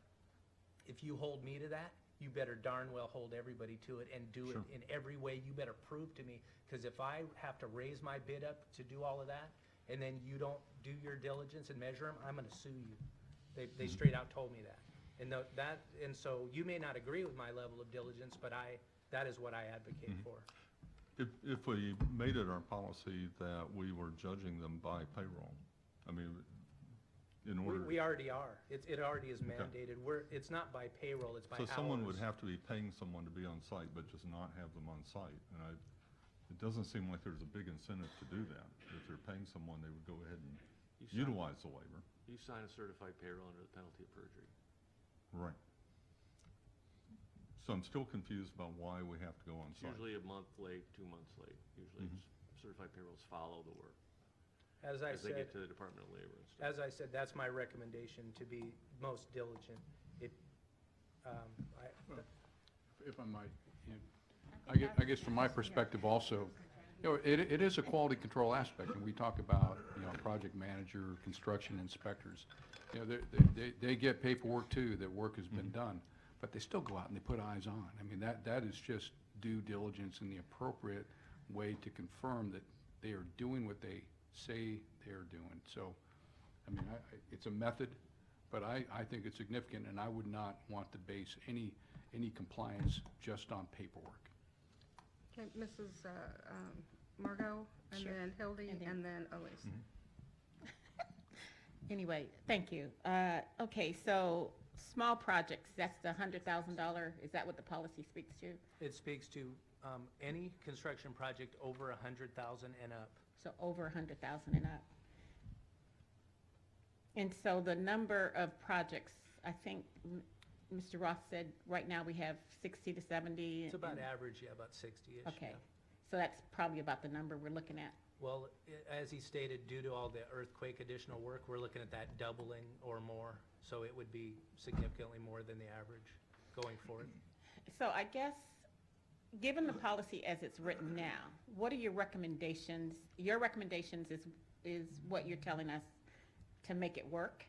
If you hold me to that, you better darn well hold everybody to it and do it Sure. in every way. You better prove to me, because if I have to raise my bid up to do all of that, and then you don't do your diligence and measure them, I'm gonna sue you. They straight out told me that. And so you may not agree with my level of diligence, but that is what I advocate for. If we made it our policy that we were judging them by payroll, I mean, in order. We already are. It already is Okay. mandated. It's not by payroll, it's by So hours. someone would have to be paying someone to be on site, but just not have them on site. And it doesn't seem like there's a big incentive to do that. If they're paying someone, they would go ahead and You sign- utilize the labor. You sign a certified payroll under the penalty of perjury. Right. So I'm still confused about why we have to go on It's site. usually a month late, 2 months late. Usually certified payrolls follow the work As I as they said, get to the Department of Labor and stuff. as I said, that's my recommendation, to be most diligent. If I might, I guess from my perspective also, it is a quality control aspect, and we talk about, project manager, construction inspectors. They get paperwork too, that work has been done, but they still go out and they put eyes on. I mean, that is just due diligence in the appropriate way to confirm that they are doing what they say they're doing. So, I mean, it's a method, but I think it's significant, and I would not want to base any any compliance just on paperwork. Okay, Mrs. Margot, and Sure. then Hildy, And then- and then Elise. Anyway, thank you. Okay, so small projects, that's the $100,000, is that what the policy speaks to? It speaks to any construction project over 100,000 and up. So over 100,000 and up. And so the number of projects, I think Mr. Roth said, right now we have 60 to 70. It's about and- average, yeah, about 60-ish. Okay, yeah. so that's probably about the number we're looking at. Well, as he stated, due to all the earthquake additional work, we're looking at that doubling or more. So it would be significantly more than the average going forward. So I guess, given the policy as it's written now, what are your recommendations? Your recommendations is what you're telling us to make it work?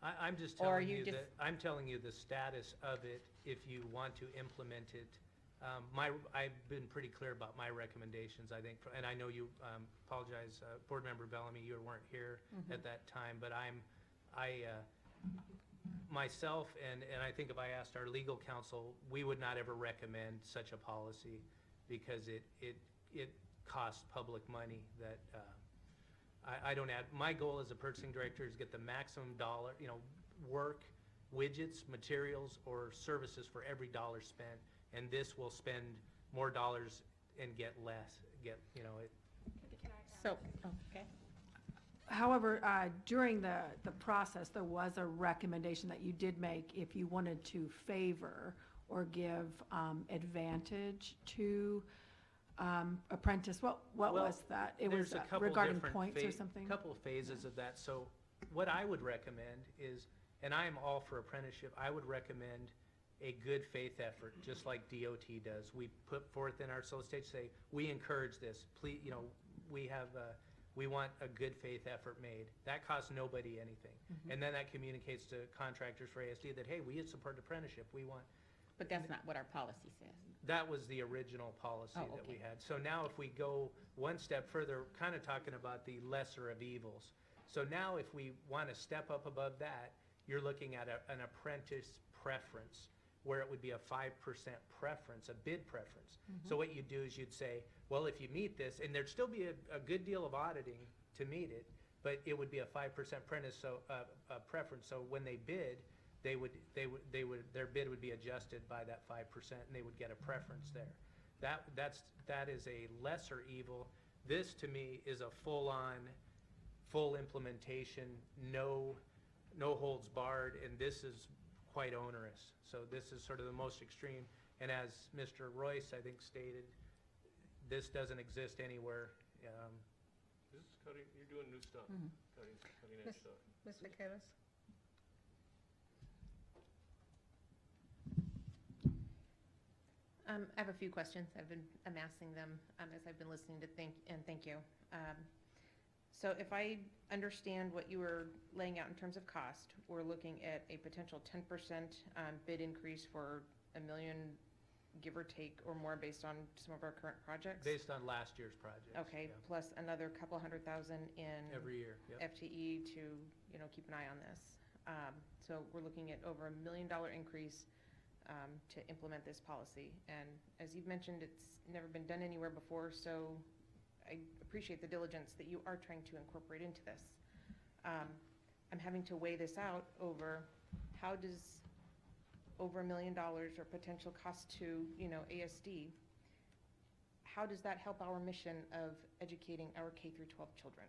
I'm just Or telling you you just- that, I'm telling you the status of it if you want to implement it. I've been pretty clear about my recommendations, I think, and I know you, apologize, Board Member Bellamy, you weren't here at that time, but myself, and I think if I asked our legal counsel, we would not ever recommend such a policy because it costs public money that, I don't add. My goal as a purchasing director is get the maximum dollar, work, widgets, materials, or services for every dollar spent, and this will spend more dollars and get less, So, okay. However, during the process, there was a recommendation that you did make if you wanted to favor or give advantage to apprentice. What Well, was that? It was There's a couple regarding different points or something? Couple of phases of that. So what I would recommend is, and I am all for apprenticeship, I would recommend a good faith effort, just like DOT does. We put forth in our solicitation, say, we encourage this, please, we want a good faith effort made. That costs nobody anything. And then that communicates to contractors for ASD that, hey, we support apprenticeship, we want. But that's not what our policy says. That was the original policy Oh, that we okay. had. So now if we go one step further, kind of talking about the lesser of evils. So now if we want to step up above that, you're looking at an apprentice preference, where it would be a 5% preference, a bid preference. So what you'd do is you'd say, well, if you meet this, and there'd still be a good deal of auditing to meet it, but it would be a 5% preference, so when they bid, their bid would be adjusted by that 5%, and they would get a preference there. That is a lesser evil. This, to me, is a full implementation, no holds barred, and this is quite onerous. So this is sort of the most extreme, and as Mr. Royce, I think, stated, this doesn't exist anywhere. This is cutting, you're doing new stuff, cutting edge Miss- stuff. Ms. McKinnis? I have a few questions. I've been amassing them as I've been listening to thank you. So if I understand what you were laying out in terms of cost, we're looking at a potential 10% bid increase for $1 million, give or take, or more based on some of our current projects? Based on last year's projects. Okay, yeah. plus another couple $100,000 in Every year, yep. FTE to, keep an eye on this. So we're looking at over $1 million increase to implement this policy. And as you've mentioned, it's never been done anywhere before, so I appreciate the diligence that you are trying to incorporate into this. I'm having to weigh this out over how does over $1 million or potential cost to, ASD, how does that help our mission of educating our K through 12 children?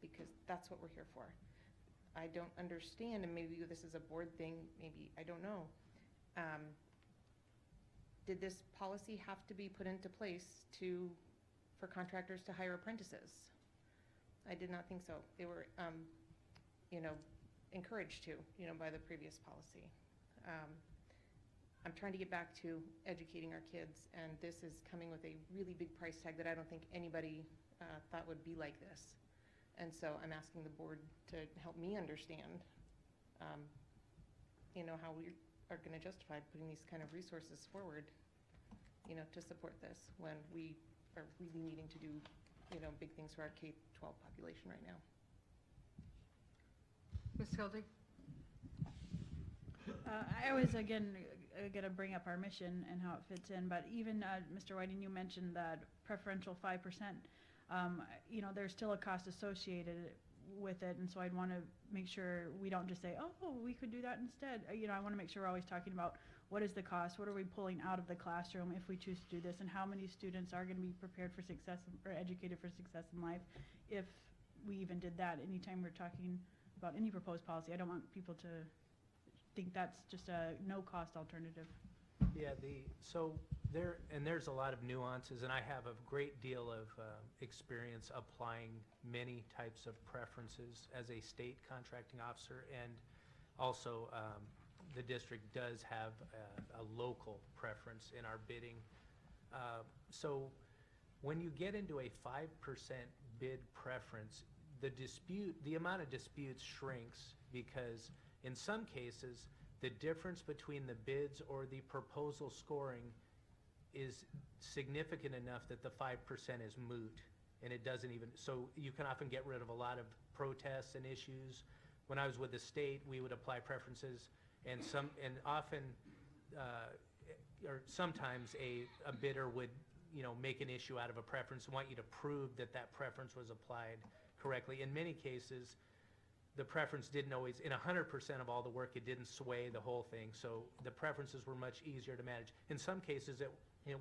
Because that's what we're here for. I don't understand, and maybe this is a board thing, maybe, I don't know. Did this policy have to be put into place for contractors to hire apprentices? I did not think so. They were, encouraged to, by the previous policy. I'm trying to get back to educating our kids, and this is coming with a really big price tag that I don't think anybody thought would be like this. And so I'm asking the board to help me understand, how we are going to justify putting these kind of resources forward, to support this when we are really needing to do, big things for our K-12 population right now. Ms. Hildy? I was, again, going to bring up our mission and how it fits in, but even, Mr. Whiting, you mentioned that preferential 5%. You know, there's still a cost associated with it, and so I'd want to make sure we don't just say, oh, we could do that instead. You know, I want to make sure we're always talking about what is the cost, what are we pulling out of the classroom if we choose to do this, and how many students are going to be prepared for success or educated for success in life if we even did that. Anytime we're talking about any proposed policy, I don't want people to think that's just a no-cost alternative. Yeah, there's a lot of nuances, and I have a great deal of experience applying many types of preferences as a state contracting officer, and also the district does have a local preference in our bidding. So when you get into a 5% bid preference, the amount of disputes shrinks, because in some cases, the difference between the bids or the proposal scoring is significant enough that the 5% is moot, and it doesn't even, so you can often get rid of a lot of protests and issues. When I was with the state, we would apply preferences, and often, or sometimes a bidder would, you know, make an issue out of a preference, want you to prove that that preference was applied correctly. In many cases, the preference didn't always, in 100% of all the work, it didn't sway the whole thing, so the preferences were much easier to manage. In some cases, it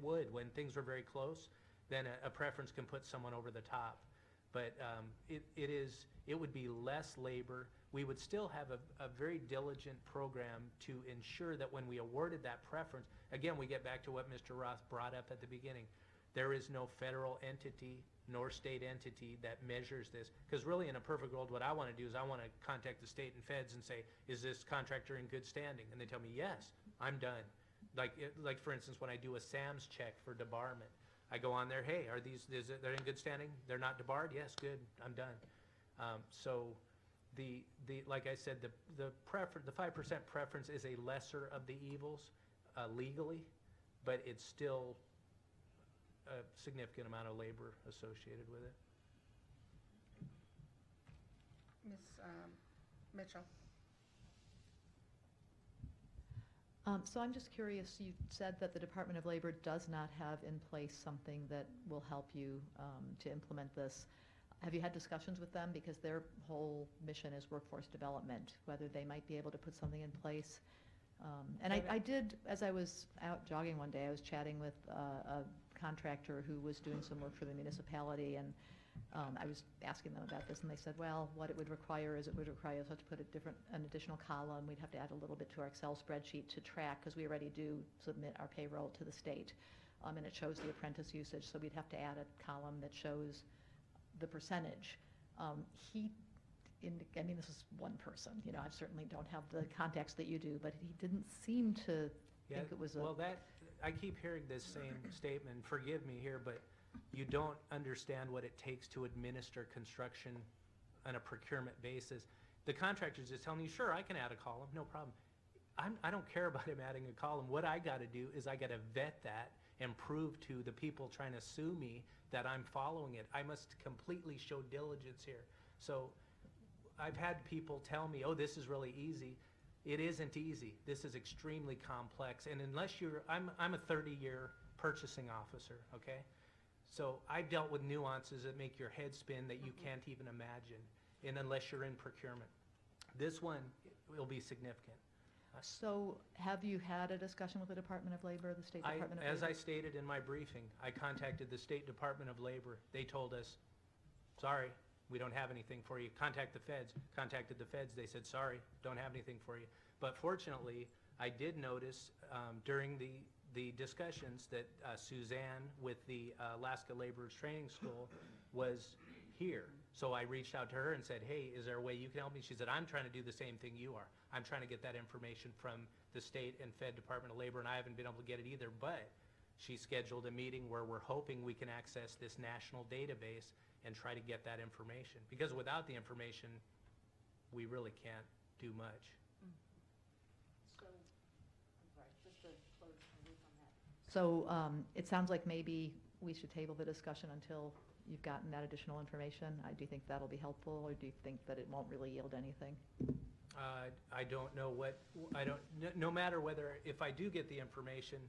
would. When things were very close, then a preference can put someone over the top. But it would be less labor. We would still have a very diligent program to ensure that when we awarded that preference, again, we get back to what Mr. Roth brought up at the beginning. There is no federal entity nor state entity that measures this. Because really, in a perfect world, what I want to do is I want to contact the state and feds and say, is this contractor in good standing? And they tell me, yes, I'm done. Like for instance, when I do a SAMS check for debarment, I go on there, hey, they're in good standing? They're not debarred? Yes, good, I'm done. So like I said, the 5% preference is a lesser of the evils legally, but it's still a significant amount of labor associated with it. Ms. Mitchell? So I'm just curious, you said that the Department of Labor does not have in place something that will help you to implement this. Have you had discussions with them? Because their whole mission is workforce development, whether they might be able to put something in place. And I did, as I was out jogging one day, I was chatting with a contractor who was doing some work for the municipality, and I was asking them about this, and they said, well, what it would require is it would require us to put an additional column. We'd have to add a little bit to our Excel spreadsheet to track, because we already do submit our payroll to the state, and it shows the apprentice usage, so we'd have to add a column that shows the percentage. I mean, this is one person, you know, I certainly don't have the context that you do, but he didn't seem to think it was well, I keep hearing this same statement, forgive me here, but you don't understand what it takes to administer construction on a procurement basis. The contractor's just telling you, sure, I can add a column, no problem. I don't care about him adding a column. What I got to do is I got to vet that and prove to the people trying to sue me that I'm following it. I must completely show diligence here. So I've had people tell me, oh, this is really easy. It isn't easy. This is extremely complex. And unless I'm a 30-year purchasing officer, okay? So I've dealt with nuances that make your head spin that you can't even imagine, and unless you're in procurement. This one will be significant. So have you had a discussion with the Department of Labor, the State Department of Labor? As I stated in my briefing, I contacted the State Department of Labor. They told us, sorry, we don't have anything for you. Contact the feds. Contacted the feds. They said, sorry, don't have anything for you. But fortunately, I did notice during the discussions that Suzanne with the Alaska Laborers Training School was here. So I reached out to her and said, hey, is there a way you can help me? She said, I'm trying to do the same thing you are. I'm trying to get that information from the State and Fed Department of Labor, and I haven't been able to get it either. But she scheduled a meeting where we're hoping we can access this national database and try to get that information. Because without the information, we really can't do much. So, I'm sorry, just to close the loop on that. So it sounds like maybe we should table the discussion until you've gotten that additional information. Do you think that'll be helpful, or do you think that it won't really yield anything? I don't know no matter whether, if I do get the information,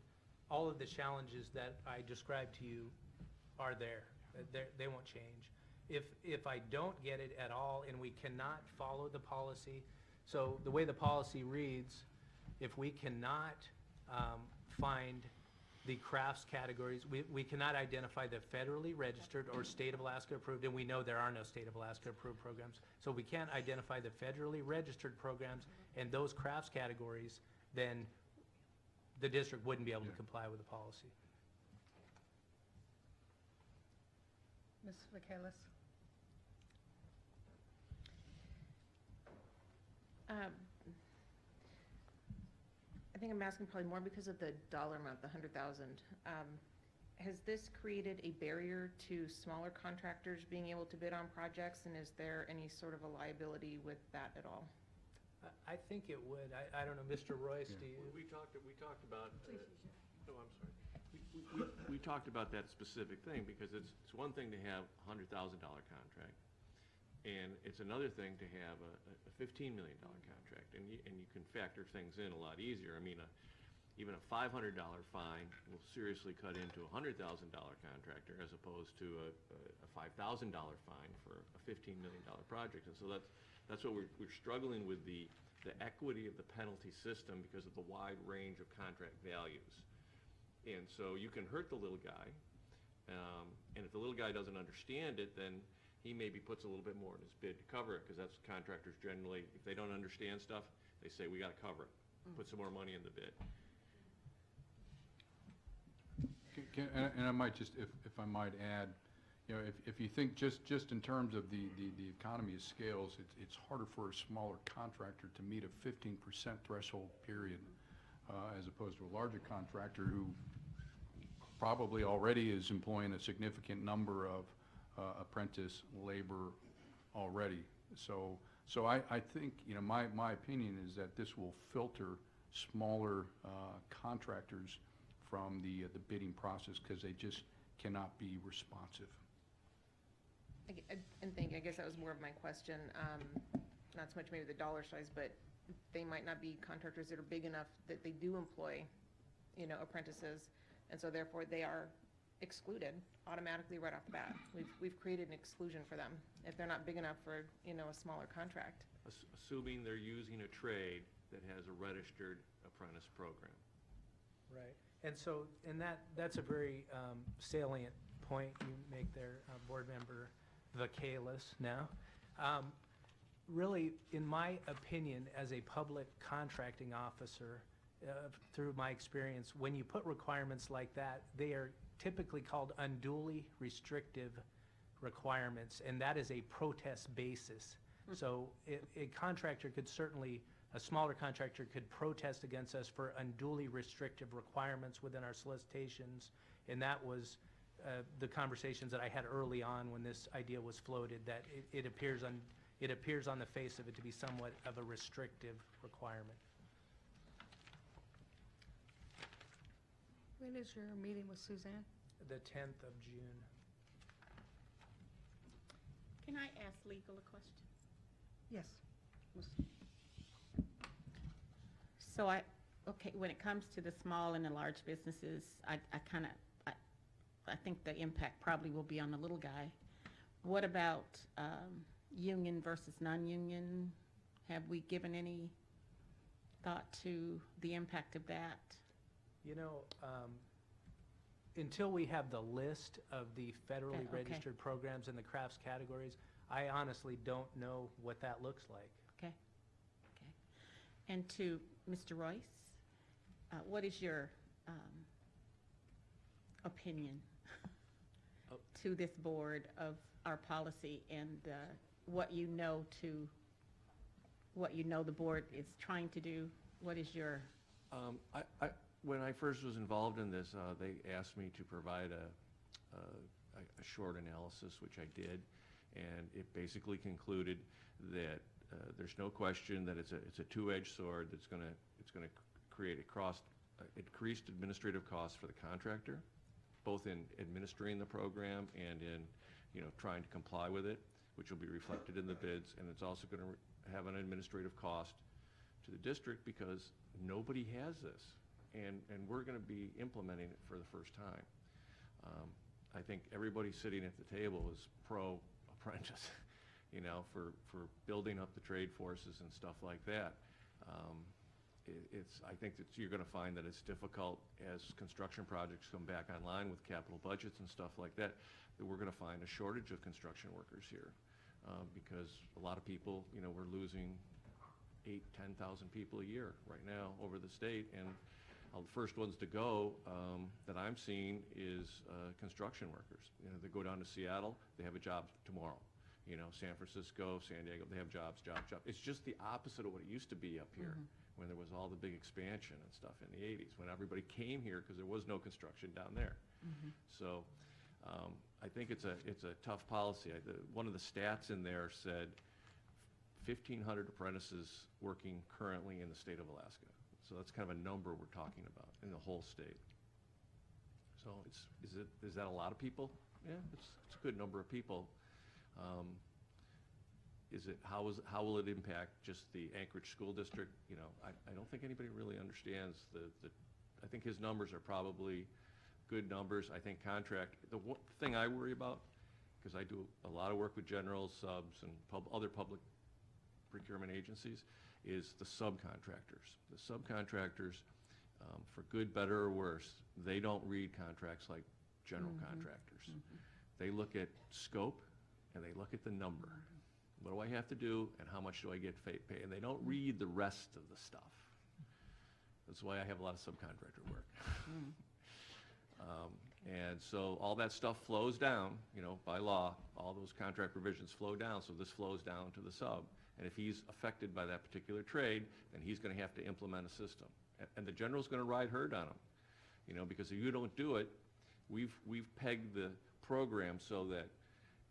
all of the challenges that I described to you are there. They won't change. If I don't get it at all and we cannot follow the policy, so the way the policy reads, if we cannot find the crafts categories, we cannot identify the federally registered or state of Alaska approved, and we know there are no state of Alaska approved programs. So we can't identify the federally registered programs and those crafts categories, then the district wouldn't be able to comply with the policy. Ms. Michaelis? I think I'm asking probably more because of the dollar amount, the 100,000. Has this created a barrier to smaller contractors being able to bid on projects, and is there any sort of a liability with that at all? I think it would. I don't know, Mr. Royce, do you? We talked about, oh, I'm sorry. We talked about that specific thing because it's one thing to have a $100,000 contract, and it's another thing to have a $15 million contract, and you can factor things in a lot easier. I mean, even a $500 fine will seriously cut into a $100,000 contractor as opposed to a $5,000 fine for a $15 million project. And so that's what we're struggling with, the equity of the penalty system because of the wide range of contract values. And so you can hurt the little guy, and if the little guy doesn't understand it, then he maybe puts a little bit more in his bid to cover it, because that's contractors generally, if they don't understand stuff, they say, we got to cover it, put some more money in the bid. And I might just, if I might add, you know, if you think just in terms of the economy of scales, it's harder for a smaller contractor to meet a 15% threshold period, as opposed to a larger contractor who probably already is employing a significant number of apprentice labor already. So I think, you know, my opinion is that this will filter smaller contractors from the bidding process because they just cannot be responsive. I guess that was more of my question, not so much maybe the dollar size, but they might not be contractors that are big enough that they do employ, you know, apprentices, and so therefore they are excluded automatically right off the bat. We've created an exclusion for them if they're not big enough for, you know, a smaller contract. Assuming they're using a trade that has a registered apprentice program. Right. And so, that's a very salient point you make there, Board Member Vacalis now. Really, in my opinion, as a public contracting officer, through my experience, when you put requirements like that, they are typically called unduly restrictive requirements, and that is a protest basis. So a contractor could certainly, a smaller contractor could protest against us for unduly restrictive requirements within our solicitations, and that was the conversations that I had early on when this idea was floated, that it appears on the face of it to be somewhat of a restrictive requirement. When is your meeting with Suzanne? The 10th of June. Can I ask legal a question? Yes. So okay, when it comes to the small and the large businesses, I think the impact probably will be on the little guy. What about union versus non-union? Have we given any thought to the impact of that? You know, until we have the list of the federally Okay. registered programs in the crafts categories, I honestly don't know what that looks like. Okay. And to Mr. Royce, what is your opinion to this board of our policy and what you know the board is trying to do? What is your... When I first was involved in this, they asked me to provide a short analysis, which I did, and it basically concluded that there's no question that it's a two-edged sword that's going to create increased administrative costs for the contractor, both in administering the program and in, you know, trying to comply with it, which will be reflected in the bids, and it's also going to have an administrative cost to the district because nobody has this, and we're going to be implementing it for the first time. I think everybody sitting at the table is pro-apprentice, you know, for building up the trade forces and stuff like that. I think that you're going to find that it's difficult as construction projects come back online with capital budgets and stuff like that, that we're going to find a shortage of construction workers here. Because a lot of people, you know, we're losing 8,000 to 10,000 people a year right now over the state, and the first ones to go that I'm seeing is construction workers. You know, they go down to Seattle, they have a job tomorrow. You know, San Francisco, San Diego, they have jobs. It's just the opposite of what it used to be up here when there was all the big expansion and stuff in the 80s, when everybody came here because there was no construction down there. So I think it's a tough policy. One of the stats in there said 1,500 apprentices working currently in the state of Alaska. So that's kind of a number we're talking about in the whole state. So is that a lot of people? Yeah, it's a good number of people. How will it impact just the Anchorage School District? You know, I don't think anybody really understands I think his numbers are probably good numbers. I think the one thing I worry about, because I do a lot of work with generals, subs, and other public procurement agencies, is the subcontractors. The subcontractors, for good, better, or worse, they don't read contracts like general contractors. They look at scope and they look at the number. What do I have to do and how much do I get paid? And they don't read the rest of the stuff. That's why I have a lot of subcontractor work. And so all that stuff flows down, you know, by law. All those contract provisions flow down, so this flows down to the sub. And if he's affected by that particular trade, then he's going to have to implement a system. And the general's going to ride herd on him, you know, because if you don't do it, we've pegged the program so that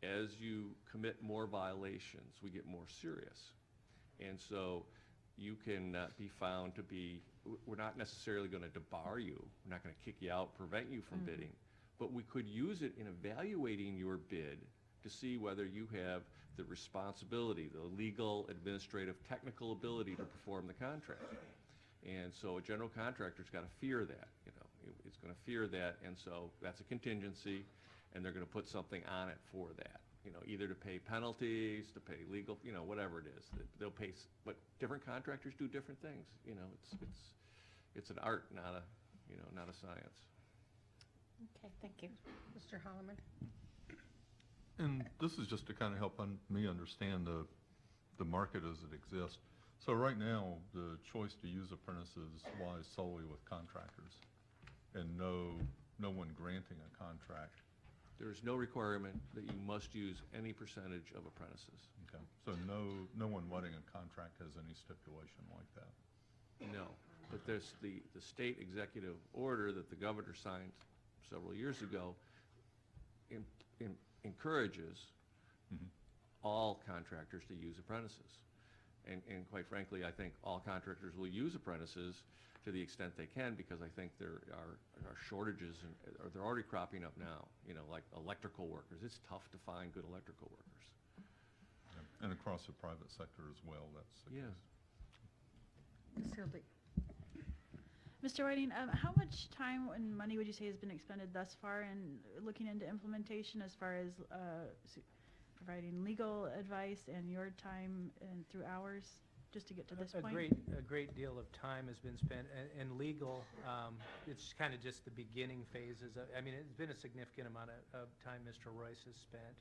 as you commit more violations, we get more serious. And so you can be found to be, we're not necessarily going to debar you, we're not going to kick you out, prevent you from bidding, but we could use it in evaluating your bid to see whether you have the responsibility, the legal, administrative, technical ability to perform the contract. And so a general contractor's got to fear that, you know, it's going to fear that, and so that's a contingency, and they're going to put something on it for that, you know, either to pay penalties, to pay legal, you know, whatever it is. They'll pay, but different contractors do different things, you know, it's an art, not a science. Okay, thank you. Mr. Holloman? And this is just to kind of help me understand the market as it exists. So right now, the choice to use apprentices lies solely with contractors and no one granting a contract. There is no requirement that you must use any percentage of apprentices. Okay. So no one letting a contract has any stipulation like that. No, but there's the state executive order that the governor signed several years ago encourages all contractors to use apprentices. And quite frankly, I think all contractors will use apprentices to the extent they can, because I think there are shortages, or they're already cropping up now, you know, like electrical workers. It's tough to find good electrical workers. Yeah. And across the private sector as well, that's the Yeah. case. Ms. Hildy? Mr. Whiting, how much time and money would you say has been expended thus far in looking into implementation, as far as providing legal advice and your time and through hours, just to get to this point? A great deal of time has been spent, and legal, it's kind of just the beginning phases. I mean, it's been a significant amount of time Mr. Royce has spent,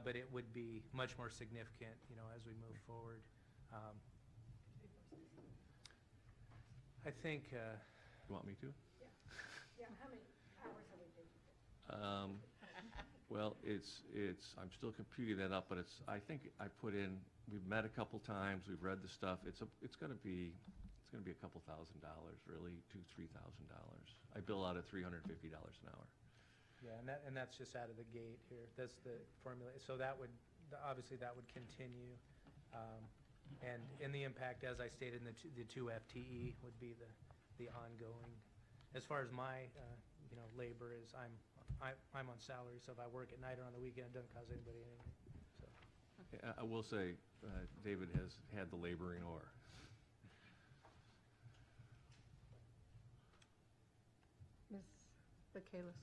but it would be much more significant, you know, as we move forward. I think, You want me to? Yeah, how many hours have we taken? Well, I'm still computing that up, but I think I put in, we've met a couple times, we've read the stuff, it's gonna be a couple $1,000, really, $2,000 to $3,000. I bill out at $350 an hour. yeah, and that's just out of the gate here. That's the formula. So that would, obviously, that would continue. And in the impact, as I stated, in the two FTE would be the ongoing. As far as my, you know, labor is, I'm on salary, so if I work at night or on the weekend, it doesn't cost anybody anything, so. I will say, David has had the laboring oar. Ms. Michaelis?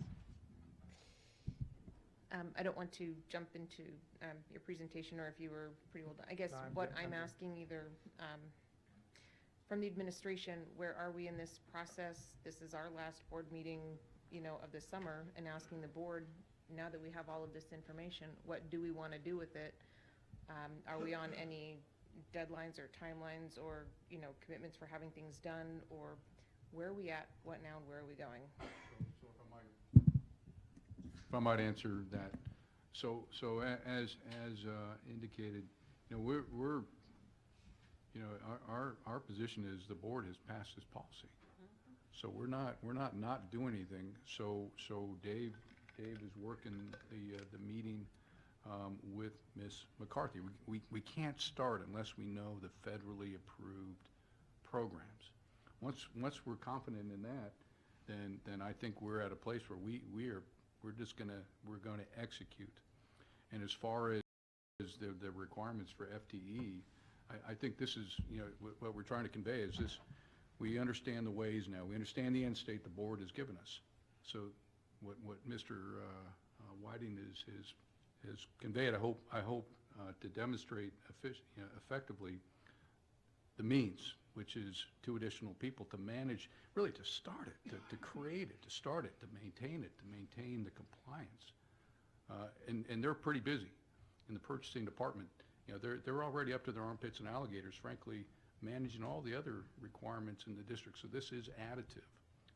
I don't want to jump into your presentation, or if you were pretty well done. I guess No, I'm what good. I'm I'm good. asking either from the administration, where are we in this process? This is our last board meeting, of the summer, and asking the board, now that we have all of this information, what do we want to do with it? Are we on any deadlines or timelines or, commitments for having things done? Or where are we at, what now, and where are we going? So if I might answer that. So as indicated, we're our position is the board has passed this policy. So we're not doing anything. So Dave is working the meeting with Ms. McCarthy. We can't start unless we know the federally approved programs. Once we're confident in that, then I think we're at a place where we're gonna execute. And as far as the requirements for FTE, I think this is, what we're trying to convey is this: we understand the ways now. We understand the end state the board has given us. So what Mr. Whiting has conveyed, I hope to demonstrate effectively the means, which is 2 additional people to manage, really to start it, to create it, to start it, to maintain the compliance. And they're pretty busy in the purchasing department. They're already up to their armpits and alligators, frankly, managing all the other requirements in the district. So this is additive.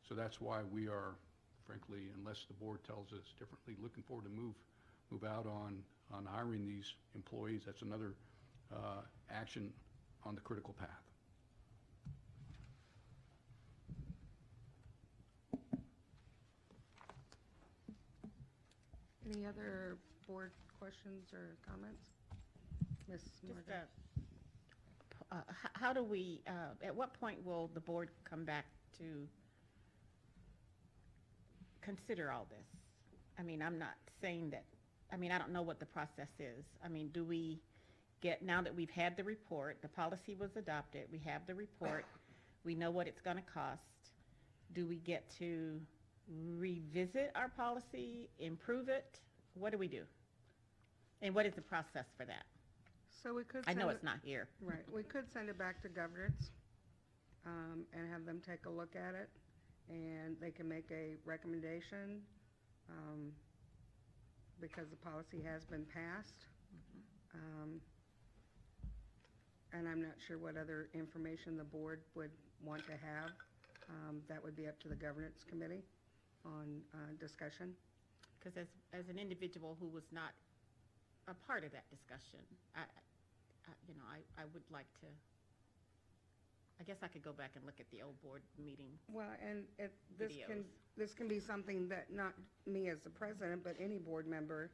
So that's why we are, frankly, unless the board tells us differently, looking forward to move out on hiring these employees. That's another action on the critical path. Any other board questions or comments? Ms. Just, Morgan? how do we, at what point will the board come back to consider all this? I mean, I'm not saying that, I don't know what the process is. Do we get, now that we've had the report, the policy was adopted, we have the report, we know what it's gonna cost, do we get to revisit our policy, improve it? What do we do? And what is the process for that? So we could I know send it's not here. Right, we could send it back to governance, and have them take a look at it, and they can make a recommendation, because the policy has been passed. And I'm not sure what other information the board would want to have. That would be up to the governance committee on, discussion. Because as an individual who was not a part of that discussion, I would like to, I guess I could go back and look at the old board meeting. Well, and Videos. this can be something that not me as the president, but any board member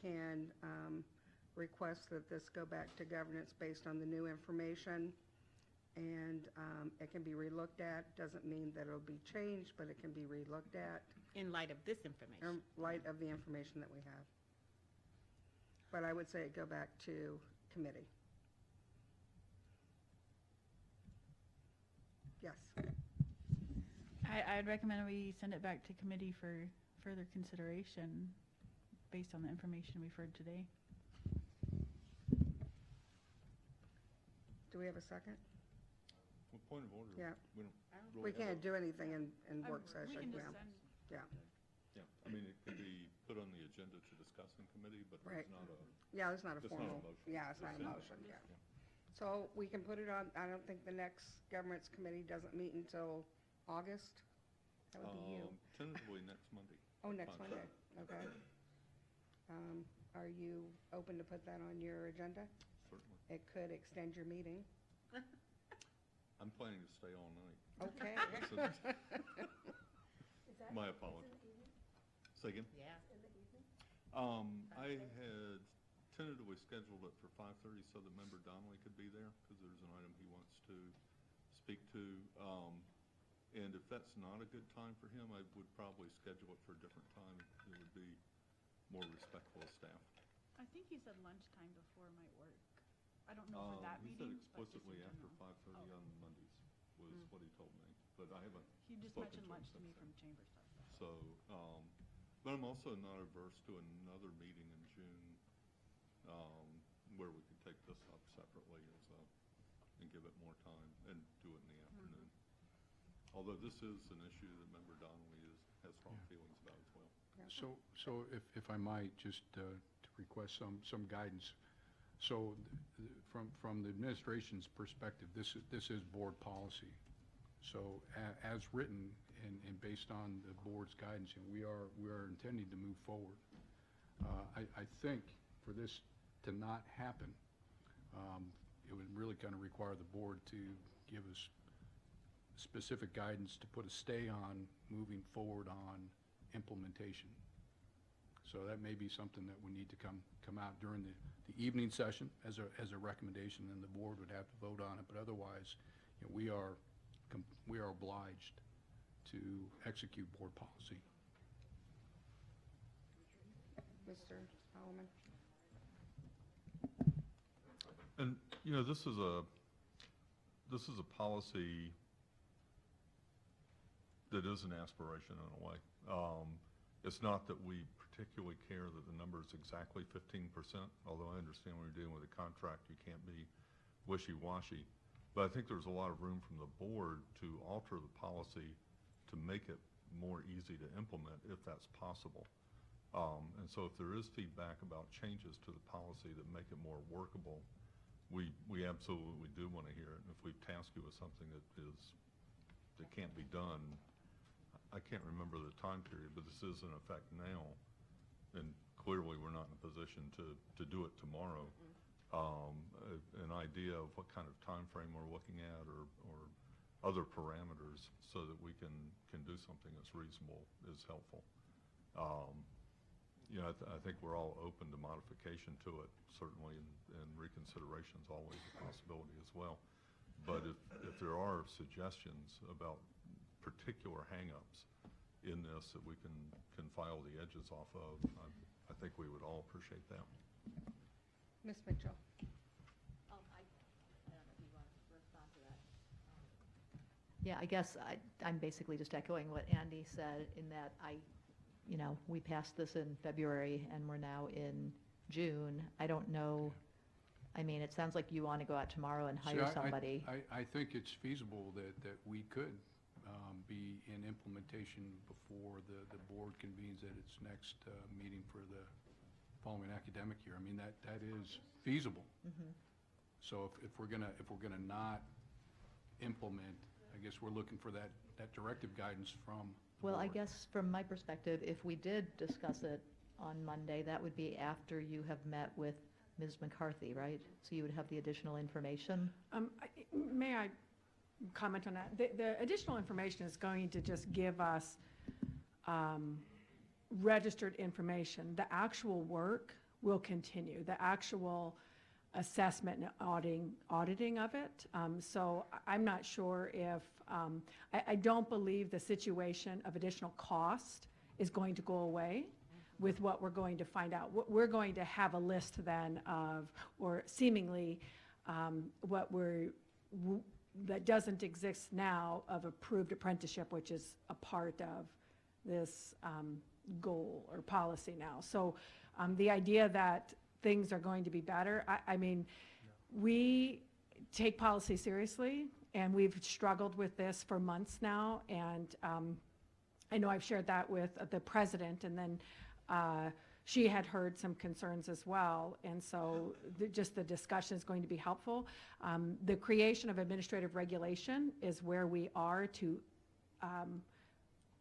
can request that this go back to governance based on the new information. And it can be relooked at. Doesn't mean that it'll be changed, but it can be relooked at In light of this information. in light of the information that we have. But I would say it go back to committee. Yes. I'd recommend we send it back to committee for further consideration based on the information we've heard today. Do we have a second? Well, point of order. Yeah. We don't We really have can't do anything in work We session, can yeah. just send, Yeah, Yeah, it can be put on the agenda to discuss in committee, but Right. there's not a, yeah, it's not a It's not a formal, motion. yeah, it's not a It's in- motion, yeah. So we can put it on, I don't think the next governance committee doesn't meet until August? That would be you. tentatively next Monday. Oh, next fine. Monday, okay. Are you open to put that on your agenda? Certainly. It could extend your meeting. I'm planning to stay all night. Okay. My apologies. Say again? Yeah. I had tentatively scheduled it for 5:30 so that member Donnelly could be there, because there's an item he wants to speak to. And if that's not a good time for him, I would probably schedule it for a different time. It would be more respectful of staff. I think you said lunchtime before might work. I don't know for that He said meeting, but just explicitly in after general. 5:30 on Mondays was what he told me, but I haven't He just spoken mentioned to him lunch to since me then. from chamber stuff. So, but I'm also not averse to another meeting in June, where we could take this up separately and give it more time and do it in the afternoon. Although this is an issue that Member Donnelly has strong feelings about as well. So if I might, just to request some guidance. So from the administration's perspective, this is board policy. So as written and based on the board's guidance, we are intending to move forward. I think for this to not happen, it would really kind of require the board to give us specific guidance to put a stay on moving forward on implementation. So that may be something that we need to come out during the evening session as a recommendation, and the board would have to vote on it. But otherwise, we are obliged to execute board policy. Mr. Holloman? And, this is a policy that is an aspiration in a way. It's not that we particularly care that the number is exactly 15%, although I understand when you're dealing with a contract, you can't be wishy-washy. But I think there's a lot of room from the board to alter the policy to make it more easy to implement if that's possible. And so if there is feedback about changes to the policy that make it more workable, we absolutely do want to hear it. And if we task you with something that can't be done, I can't remember the time period, but this is in effect now, and clearly we're not in a position to do it tomorrow. An idea of what kind of time frame we're looking at or other parameters so that we can do something that's reasonable is helpful. I think we're all open to modification to it, certainly, and reconsideration is always a possibility as well. But if there are suggestions about particular hang-ups in this that we can file the edges off of, I think we would all appreciate that. Ms. Mitchell? I don't know if you want to respond to that. Yeah, I guess I'm basically just echoing what Andy said in that we passed this in February and we're now in June. I don't know, it sounds like you want to go out tomorrow and hire somebody. I think it's feasible that we could be in implementation before the board convenes at its next meeting for the following academic year. That is feasible. So if we're gonna not implement, I guess we're looking for that directive guidance from the Well, I board. guess from my perspective, if we did discuss it on Monday, that would be after you have met with Ms. McCarthy, right? So you would have the additional information? May I comment on that? The additional information is going to just give us registered information. The actual work will continue, the actual assessment and auditing of it. So I'm not sure if, I don't believe the situation of additional cost is going to go away with what we're going to find out. We're going to have a list then of, or seemingly, that doesn't exist now of approved apprenticeship, which is a part of this goal or policy now. So the idea that things are going to be better, we take policy seriously, and we've struggled with this for months now, and I know I've shared that with the president, and then she had heard some concerns as well, and so just the discussion is going to be helpful. The creation of administrative regulation is where we are to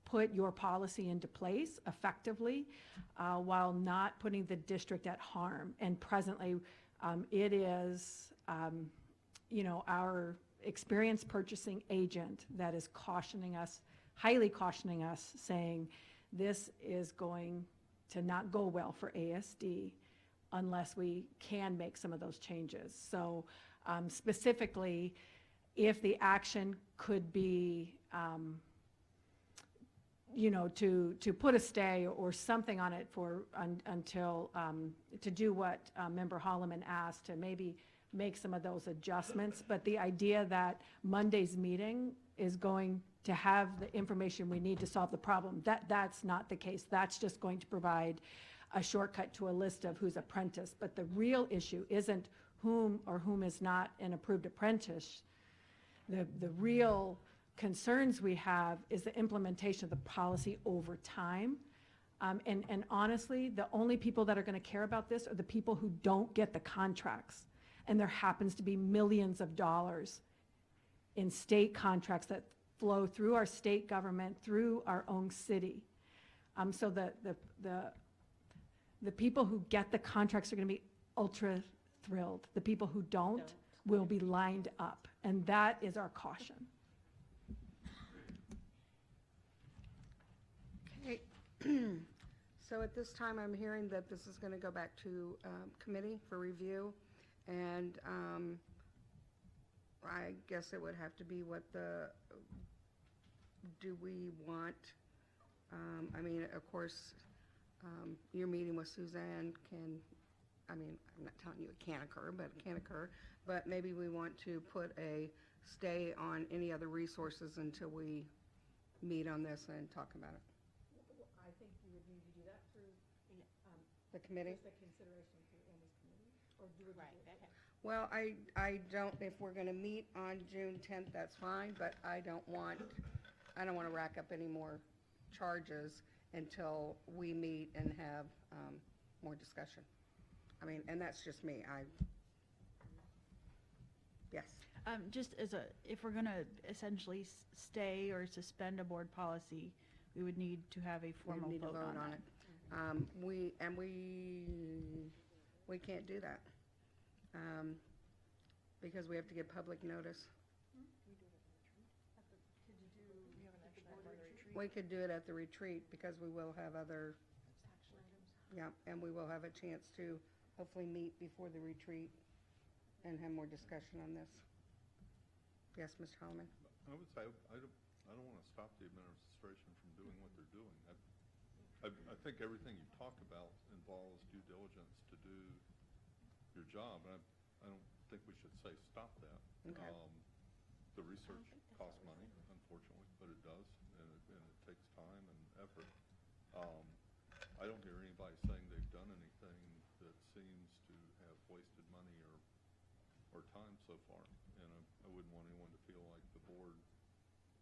put your policy into place effectively while not putting the district at harm. And presently, it is, our experienced purchasing agent that is cautioning us, highly cautioning us, saying this is going to not go well for ASD unless we can make some of those changes. So specifically, if the action could be to put a stay or something on it for, until, to do what Member Holloman asked, to maybe make some of those adjustments. But the idea that Monday's meeting is going to have the information we need to solve the problem, that's not the case. That's just going to provide a shortcut to a list of who's apprentice. But the real issue isn't whom or whom is not an approved apprentice. The real concerns we have is the implementation of the policy over time. And honestly, the only people that are going to care about this are the people who don't get the contracts. And there happens to be millions of dollars in state contracts that flow through our state government, through our own city. So the people who get the contracts are going to be ultra thrilled. The people who don't will be lined up. And that is our caution. Okay. So at this time, I'm hearing that this is going to go back to committee for review. And I guess it would have to be what do we want? I mean, of course, your meeting with Suzanne I'm not telling you it can't occur, but it can occur. But maybe we want to put a stay on any other resources until we meet on this and talk about it. I think you would need to do that through The committee? the consideration through Andy's committee, or do it? Right, that has. Well, I don't, if we're going to meet on June 10th, that's fine, but I don't want to rack up any more charges until we meet and have more discussion. I mean, and that's just me. Yes. Just if we're gonna essentially stay or suspend a board policy, we would need to have a formal We need to vote on it. We can't do that, because we have to give public notice. We could do it at the retreat, because we will have other, yeah, and we will have a chance to hopefully meet before the retreat and have more discussion on this. Yes, Mr. Holloman? I would say, I don't want to stop the administration from doing what they're doing. I think everything you talk about involves due diligence to do your job. And I don't think we should say stop that. Okay. The research costs money, unfortunately, but it does, and it takes time and effort. I don't hear anybody saying they've done anything that seems to have wasted money or time so far. And I wouldn't want anyone to feel like the board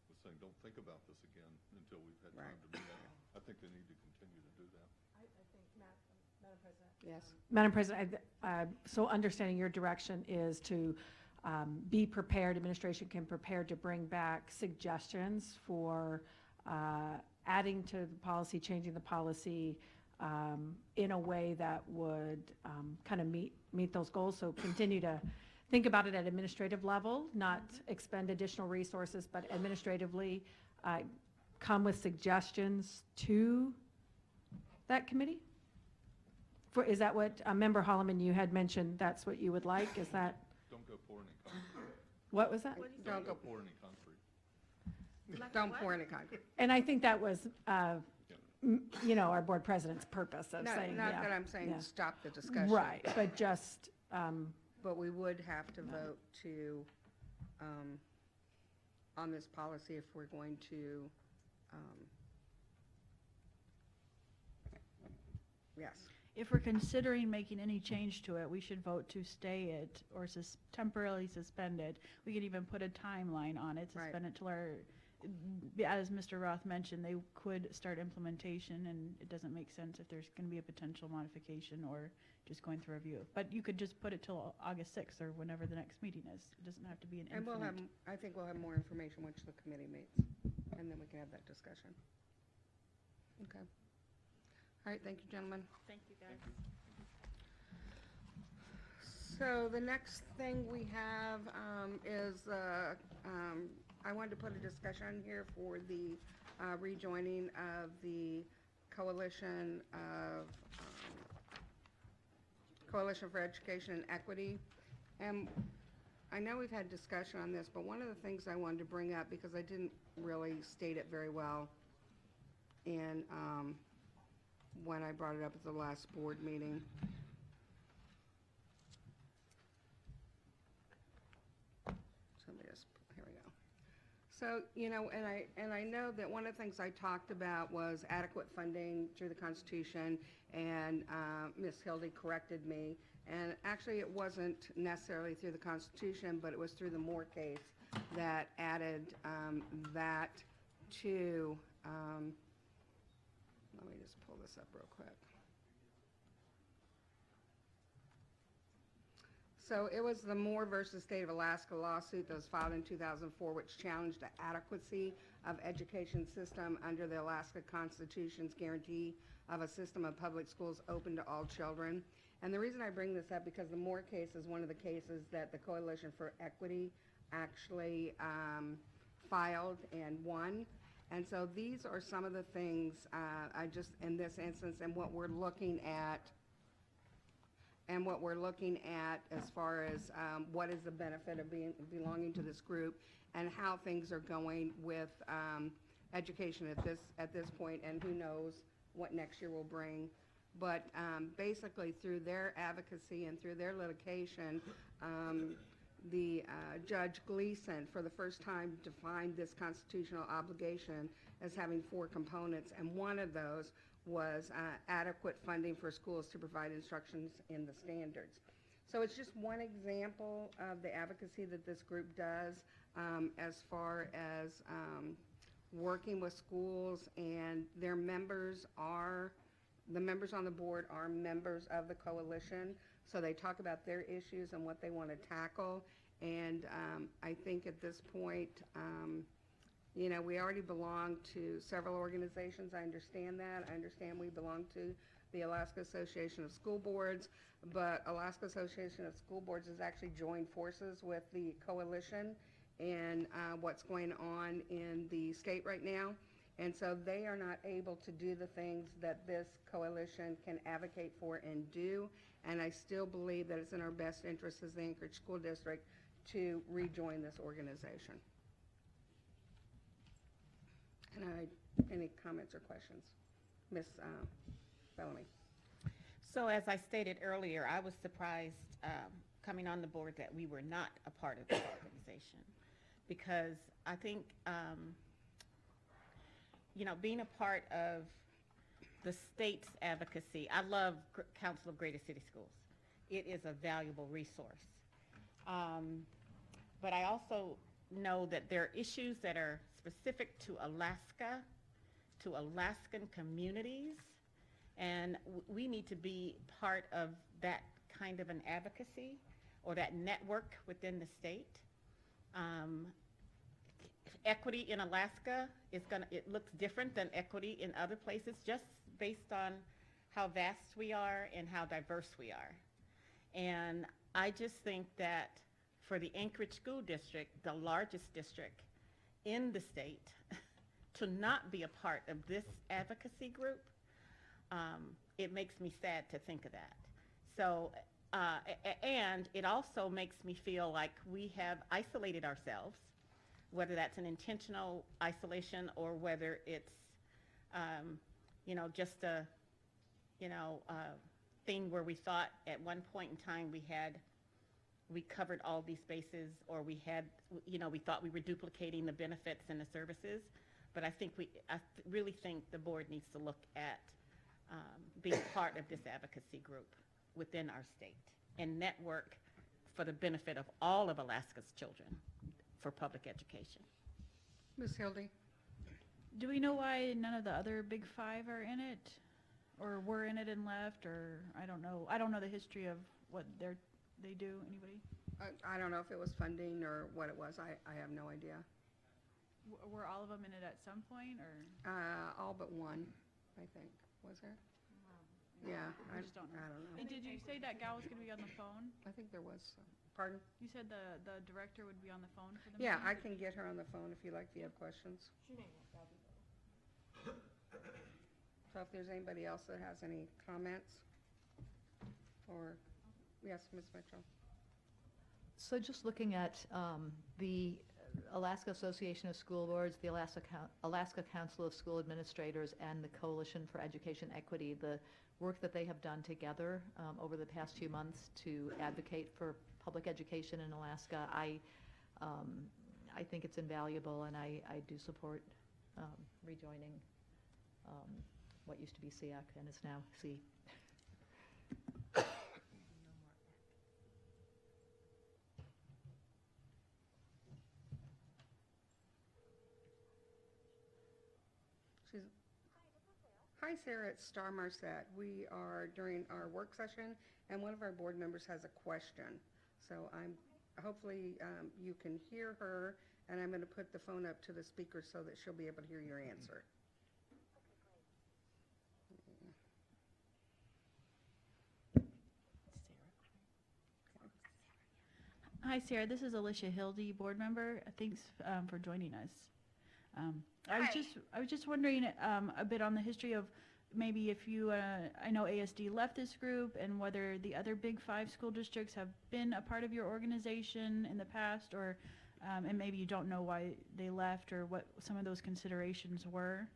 was saying, don't think about this again until we've had time to do that. I think they need to continue to do that. I think, Madam President. Yes. Madam President, so understanding your direction is to be prepared, administration can prepare to bring back suggestions for adding to the policy, changing the policy in a way that would kind of meet those goals. So continue to think about it at administrative level, not expend additional resources, but administratively come with suggestions to that committee? Is that what, Member Holloman, you had mentioned that's what you would like? Is that, Don't go pour any concrete. what was that? Don't go, Pour any concrete. don't pour any concrete. And I think that was, our board president's purpose of saying, Not yeah. that I'm saying yeah. stop the discussion. Right, but just, But we would have to vote to, on this policy if we're going to, yes. If we're considering making any change to it, we should vote to stay it or temporarily suspend it. We could even put a timeline on it, Right. suspend it till as Mr. Roth mentioned, they could start implementation, and it doesn't make sense if there's going to be a potential modification or just going through review. But you could just put it till August 6th or whenever the next meeting is. It doesn't have to be an And we'll have, infinite. I think we'll have more information once the committee meets, and then we can have that discussion. Okay. All right, thank you, gentlemen. Thank you, guys. So the next thing we have is, I wanted to put a discussion here for the rejoining of the Coalition for Education and Equity. And I know we've had discussion on this, but one of the things I wanted to bring up, because I didn't really state it very well, in, when I brought it up at the last board meeting. So let me just, here we go. So, and I know that one of the things I talked about was adequate funding through the Constitution, and Ms. Hildy corrected me. And actually, it wasn't necessarily through the Constitution, but it was through the Moore case that added that to, let me just pull this up real quick. So it was the Moore versus State of Alaska lawsuit that was filed in 2004, which challenged the adequacy of education system under the Alaska Constitution's guarantee of a system of public schools open to all children. And the reason I bring this up because the Moore case is one of the cases that the Coalition for Equity actually filed and won. And so these are some of the things I just, in this instance, and what we're looking at, as far as what is the benefit of belonging to this group and how things are going with education at this point, and who knows what next year will bring. But basically through their advocacy and through their litigation, the Judge Gleason for the first time defined this constitutional obligation as having 4 components, and one of those was adequate funding for schools to provide instructions in the standards. So it's just one example of the advocacy that this group does as far as working with schools, and their members are, the members on the board are members of the coalition, so they talk about their issues and what they want to tackle. And I think at this point, we already belong to several organizations. I understand that. I understand we belong to the Alaska Association of School Boards, but Alaska Association of School Boards has actually joined forces with the coalition and what's going on in the state right now. And so they are not able to do the things that this coalition can advocate for and do. And I still believe that it's in our best interest as the Anchorage School District to rejoin this organization. And any comments or questions? Ms. Bellamy. So as I stated earlier, I was surprised coming on the board that we were not a part of this organization, because I think, being a part of the state's advocacy, I love Council of Greater City Schools. It is a valuable resource. But I also know that there are issues that are specific to Alaska, to Alaskan communities, and we need to be part of that kind of an advocacy or that network within the state. Equity in Alaska it looks different than equity in other places, just based on how vast we are and how diverse we are. And I just think that for the Anchorage School District, the largest district in the state, to not be a part of this advocacy group, it makes me sad to think of that. So, and it also makes me feel like we have isolated ourselves, whether that's an intentional isolation or whether it's, just a, thing where we thought at one point in time we covered all these bases, or we thought we were duplicating the benefits and the services. But I really think the board needs to look at being part of this advocacy group within our state and network for the benefit of all of Alaska's children for public education. Ms. Hildy? Do we know why none of the other big 5 are in it, or were in it and left, or I don't know. I don't know the history of what they do. Anybody? I don't know if it was funding or what it was. I have no idea. Were all of them in it at some point, or? All but one, I think. Was there? Yeah. I just don't know. I don't know. Hey, did you say that gal was going to be on the phone? I think there was some. Pardon? You said the director would be on the phone for the Yeah, meeting? I can get her on the phone if you like, if you have questions. So if there's anybody else that has any comments, or, yes, Ms. Mitchell? So just looking at the Alaska Association of School Boards, the Alaska Council of School Administrators, and the Coalition for Education Equity, the work that they have done together over the past few months to advocate for public education in Alaska, I think it's invaluable, and I do support rejoining what used to be SEAC and is now C. Hi, Sarah, it's Star Marset. We are during our work session, and one of our board members has a question. So hopefully you can hear her, and I'm going to put the phone up to the speaker so that she'll be able to hear your answer. Hi, Sarah. This is Alicia Hildy, board member. Thanks for joining us. I was just wondering a bit on the history of maybe if you, I know ASD left this group, and whether the other Big 5 school districts have been a part of your organization in the past, or and maybe you don't know why they left or what some of those considerations were.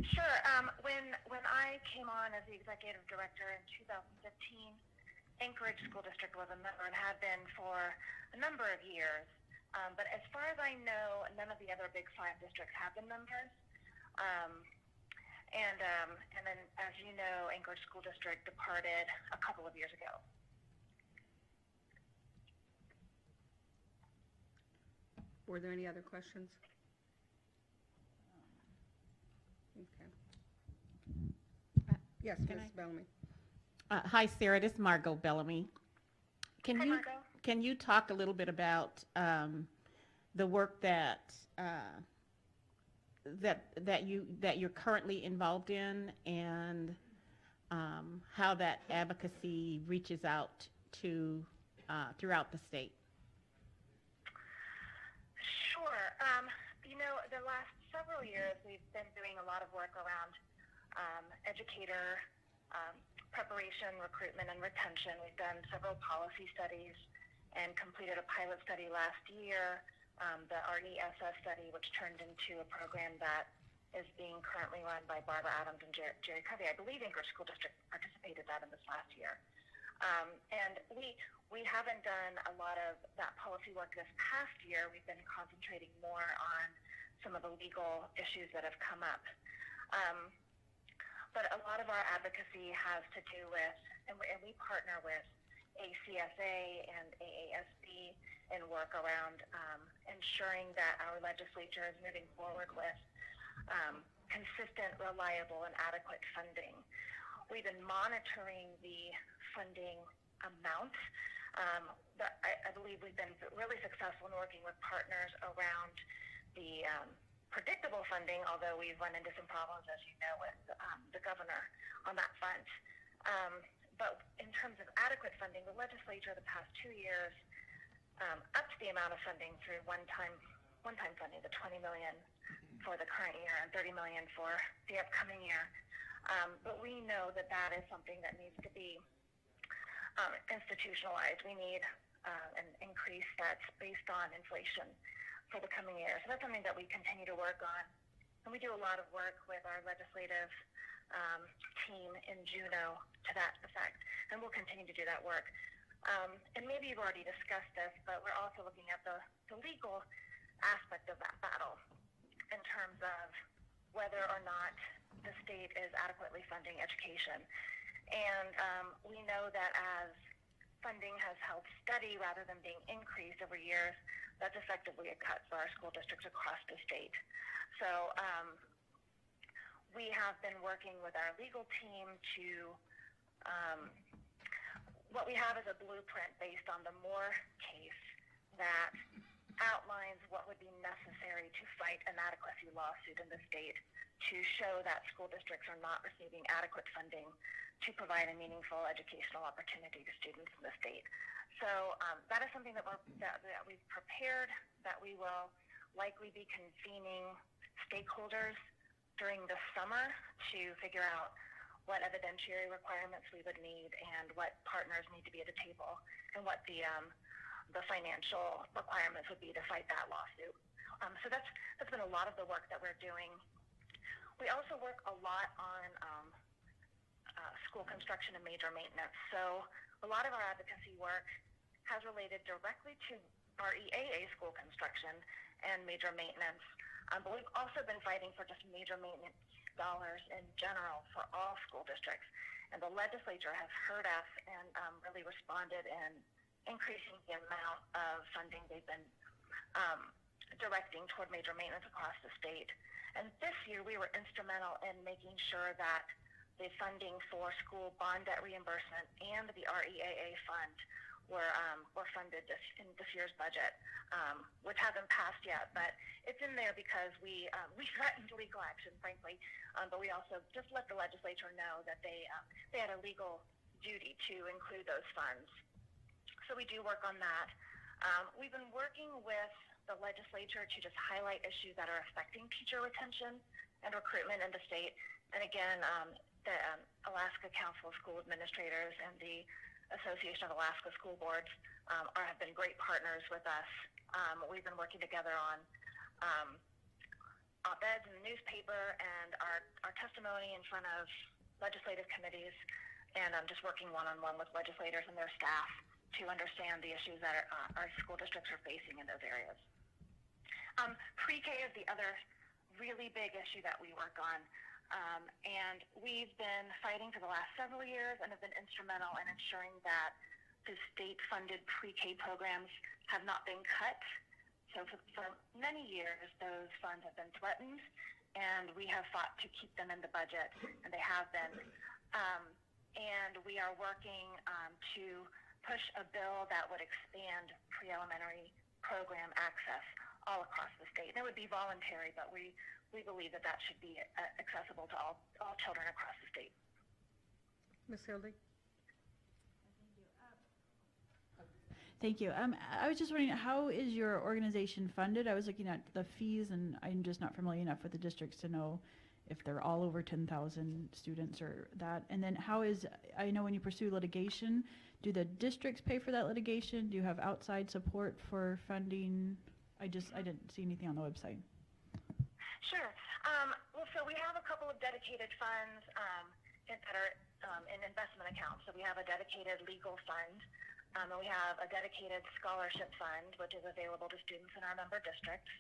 Sure. When I came on as the executive director in 2015, Anchorage School District was a member and had been for a number of years. But as far as I know, none of the other Big 5 districts have been members. And then, as you know, Anchorage School District departed a couple of years ago. Were there any other questions? Okay. Yes, Can Ms. Bellamy. Hi, Sarah, this is Margot Bellamy. Hi, Margot. Can you talk a little bit about the work that you're currently involved in, and how that advocacy reaches out to throughout the state? Sure. The last several years, we've been doing a lot of work around educator preparation, recruitment, and retention. We've done several policy studies and completed a pilot study last year, the RESS study, which turned into a program that is being currently run by Barbara Adams and Jerry Covey. I believe Anchorage School District participated in this last year. And we haven't done a lot of that policy work this past year. We've been concentrating more on some of the legal issues that have come up. But a lot of our advocacy has to do with, and we partner with ACSA and AASB and work around ensuring that our legislature is moving forward with consistent, reliable, and adequate funding. We've been monitoring the funding amount. I believe we've been really successful in working with partners around the predictable funding, although we've run into some problems, as you know, with the governor on that front. But in terms of adequate funding, the legislature the past 2 years upped the amount of funding through one-time funding, the $20 million for the current year and $30 million for the upcoming year. But we know that is something that needs to be institutionalized. We need an increase that's based on inflation for the coming year. So that's something that we continue to work on. And we do a lot of work with our legislative team in Juneau to that effect. And we'll continue to do that work. And maybe you've already discussed this, but we're also looking at the legal aspect of that battle in terms of whether or not the state is adequately funding education. And we know that as funding has held steady rather than being increased over years, that's effectively a cut for our school districts across the state. So we have been working with our legal team to, what we have is a blueprint based on the Moore case that outlines what would be necessary to fight an adequacy lawsuit in the state to show that school districts are not receiving adequate funding to provide a meaningful educational opportunity to students in the state. So that is something that we've prepared, that we will likely be convening stakeholders during the summer to figure out what evidentiary requirements we would need and what partners need to be at the table and what the the financial requirements would be to fight that lawsuit. So that's been a lot of the work that we're doing. We also work a lot on school construction and major maintenance. So a lot of our advocacy work has related directly to REAA school construction and major maintenance. But we've also been fighting for just major maintenance dollars in general for all school districts. And the legislature has heard us and really responded in increasing the amount of funding they've been directing toward major maintenance across the state. And this year we were instrumental in making sure that the funding for school bond debt reimbursement and the REAA fund were funded in this year's budget, which hasn't passed yet, but it's in there because we threatened legal action, frankly, but we also just let the legislature know that they had a legal duty to include those funds. So we do work on that. We've been working with the legislature to just highlight issues that are affecting teacher retention and recruitment in the state. And again, the Alaska Council of School Administrators and the Association of Alaska School Boards have been great partners with us. We've been working together on op-eds in the newspaper and our testimony in front of legislative committees, and just working one-on-one with legislators and their staff to understand the issues that our school districts are facing in those areas. Pre-K is the other really big issue that we work on. And we've been fighting for the last several years and have been instrumental in ensuring that the state-funded pre-K programs have not been cut. So for many years, those funds have been threatened, and we have fought to keep them in the budget, and they have been. And we are working to push a bill that would expand pre-elementary program access all across the state. And it would be voluntary, but we believe that should be accessible to all children across the state. Ms. Hildy? Thank you. I was just wondering, how is your organization funded? I was looking at the fees, and I'm just not familiar enough with the districts to know if they're all over 10,000 students or that. And then I know when you pursue litigation, do the districts pay for that litigation? Do you have outside support for funding? I didn't see anything on the website. Sure. Well, so we have a couple of dedicated funds that are in investment accounts. So we have a dedicated legal fund, and we have a dedicated scholarship fund, which is available to students in our member districts.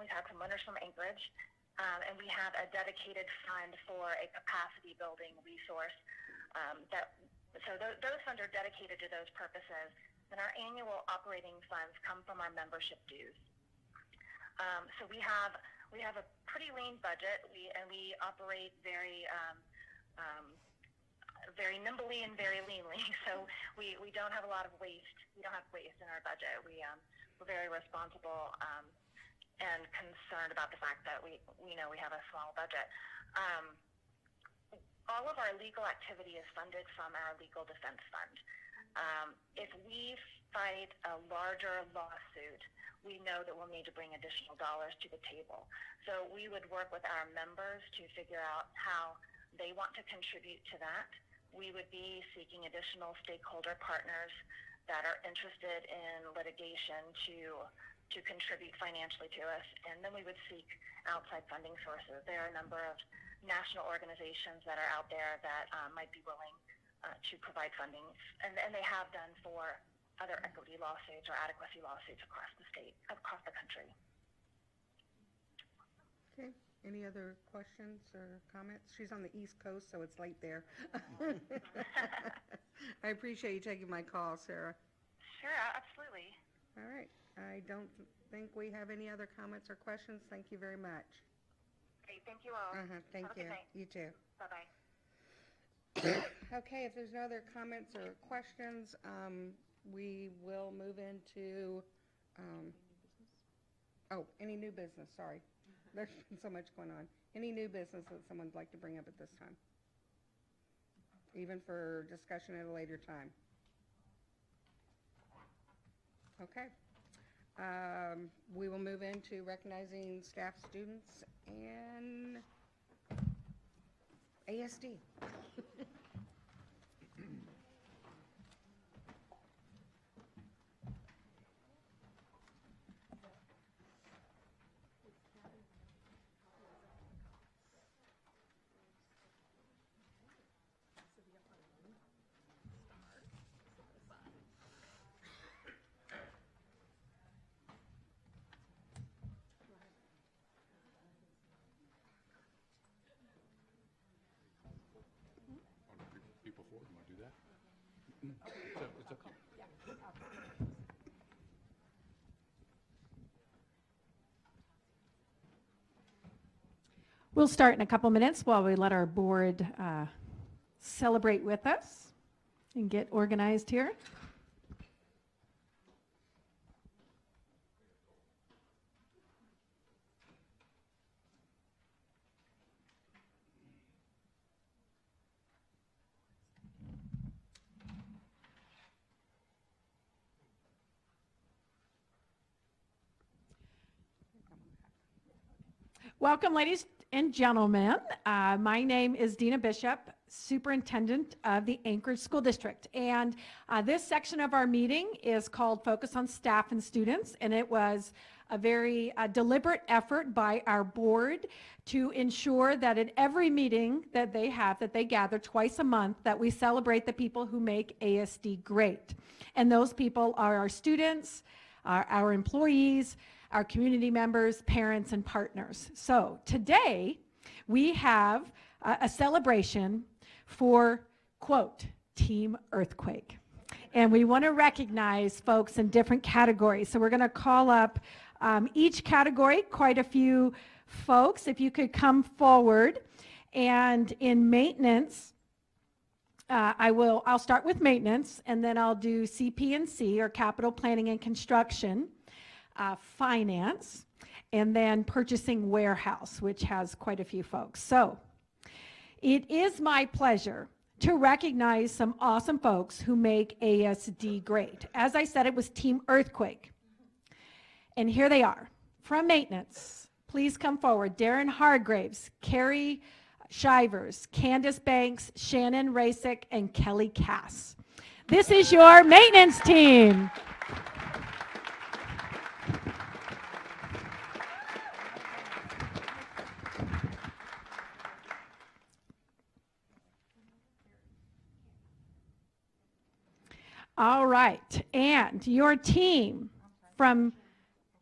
We've had some winners from Anchorage, and we have a dedicated fund for a capacity building resource. So those funds are dedicated to those purposes, and our annual operating funds come from our membership dues. So we have a pretty lean budget, and we operate very nimbly and very leanly. So we don't have a lot of waste. We don't have waste in our budget. We're very responsible and concerned about the fact that we know we have a small budget. All of our legal activity is funded from our legal defense fund. If we fight a larger lawsuit, we know that we'll need to bring additional dollars to the table. So we would work with our members to figure out how they want to contribute to that. We would be seeking additional stakeholder partners that are interested in litigation to contribute financially to us, and then we would seek outside funding sources. There are a number of national organizations that are out there that might be willing to provide funding, and they have done for other equity lawsuits or adequacy lawsuits across the state, across the country. Okay, any other questions or comments? She's on the East Coast, so it's late there. I appreciate you taking my call, Sarah. Sure, absolutely. All right, I don't think we have any other comments or questions. Thank you very much. Okay, thank you all. Thank Have a you. good night. You too. Bye-bye. Okay, if there's no other comments or questions, we will move into, any new business, sorry. There's been so much going on. Any new business that someone'd like to bring up at this time? Even for discussion at a later time? Okay. We will move into recognizing staff, students, and ASD. We'll start in a couple minutes while we let our board celebrate with us and get organized here. Welcome, ladies and gentlemen. My name is Dina Bishop, Superintendent of the Anchorage School District. And this section of our meeting is called Focus on Staff and Students. And it was a very deliberate effort by our board to ensure that at every meeting that they have, that they gather twice a month, that we celebrate the people who make ASD great. And those people are our students, our employees, our community members, parents, and partners. So today, we have a celebration for, quote, Team Earthquake. And we want to recognize folks in different categories. So we're going to call up each category, quite a few folks. If you could come forward. And in maintenance, I'll start with maintenance, and then I'll do CP&C, or capital planning and construction, finance, and then purchasing warehouse, which has quite a few folks. So it is my pleasure to recognize some awesome folks who make ASD great. As I said, it was Team Earthquake. And here they are. From maintenance, please come forward. Darren Hargraves, Carrie Shivers, Candace Banks, Shannon Rasick, and Kelly Cass. This is your maintenance team. All right, and your team from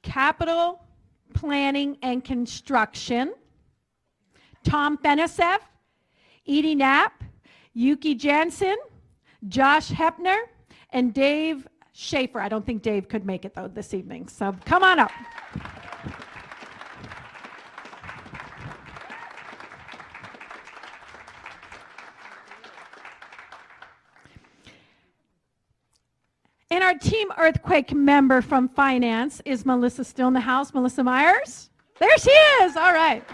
Capital Planning and Construction, Tom Benesev, Edie Knapp, Yuki Jansen, Josh Hepner, and Dave Schaefer. I don't think Dave could make it, though, this evening, so come on up. And our Team Earthquake member from finance is Melissa, still in the house. Melissa Myers? There she is. All right.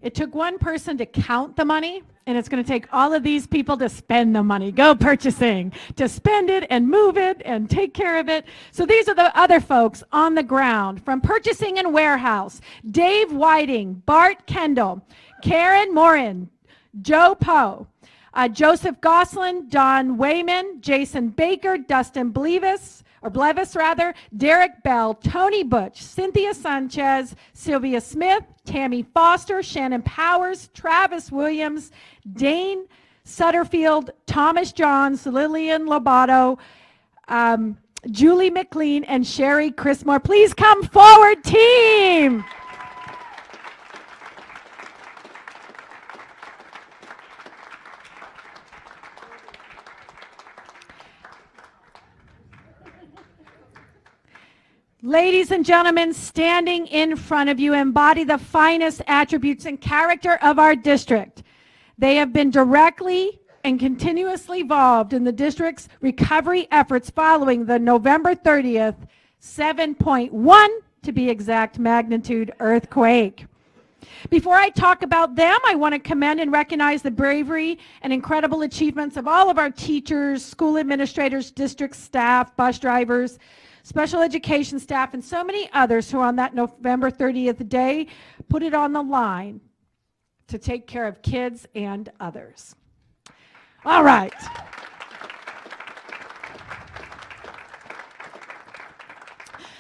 It took one person to count the money, and it's going to take all of these people to spend the money. Go purchasing, to spend it and move it and take care of it. So these are the other folks on the ground. From purchasing and warehouse, Dave Whiting, Bart Kendall, Karen Morin, Joe Poe, Joseph Goslin, Don Wayman, Jason Baker, Dustin Blevis, Derek Bell, Tony Butch, Cynthia Sanchez, Sylvia Smith, Tammy Foster, Shannon Powers, Travis Williams, Dane Sutterfield, Thomas Johns, Lillian Lobato, Julie McLean, and Sherry Chrismore. Please come forward, team. Ladies and gentlemen, standing in front of you embody the finest attributes and character of our district. They have been directly and continuously involved in the district's recovery efforts following the November 30th, 7.1 to be exact magnitude earthquake. Before I talk about them, I want to commend and recognize the bravery and incredible achievements of all of our teachers, school administrators, district staff, bus drivers, special education staff, and so many others who on that November 30th day put it on the line to take care of kids and others. All right.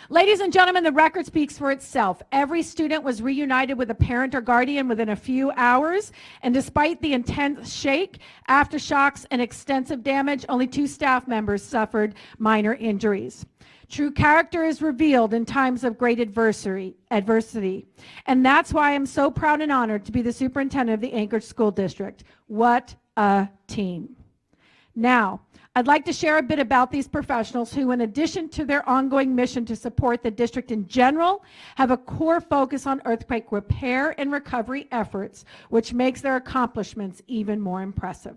Ladies and gentlemen, the record speaks for itself. Every student was reunited with a parent or guardian within a few hours, and despite the intense shake, aftershocks, and extensive damage, only 2 staff members suffered minor injuries. True character is revealed in times of great adversity, and that's why I'm so proud and honored to be the superintendent of the Anchorage School District. What a team. Now, I'd like to share a bit about these professionals who, in addition to their ongoing mission to support the district in general, have a core focus on earthquake repair and recovery efforts, which makes their accomplishments even more impressive.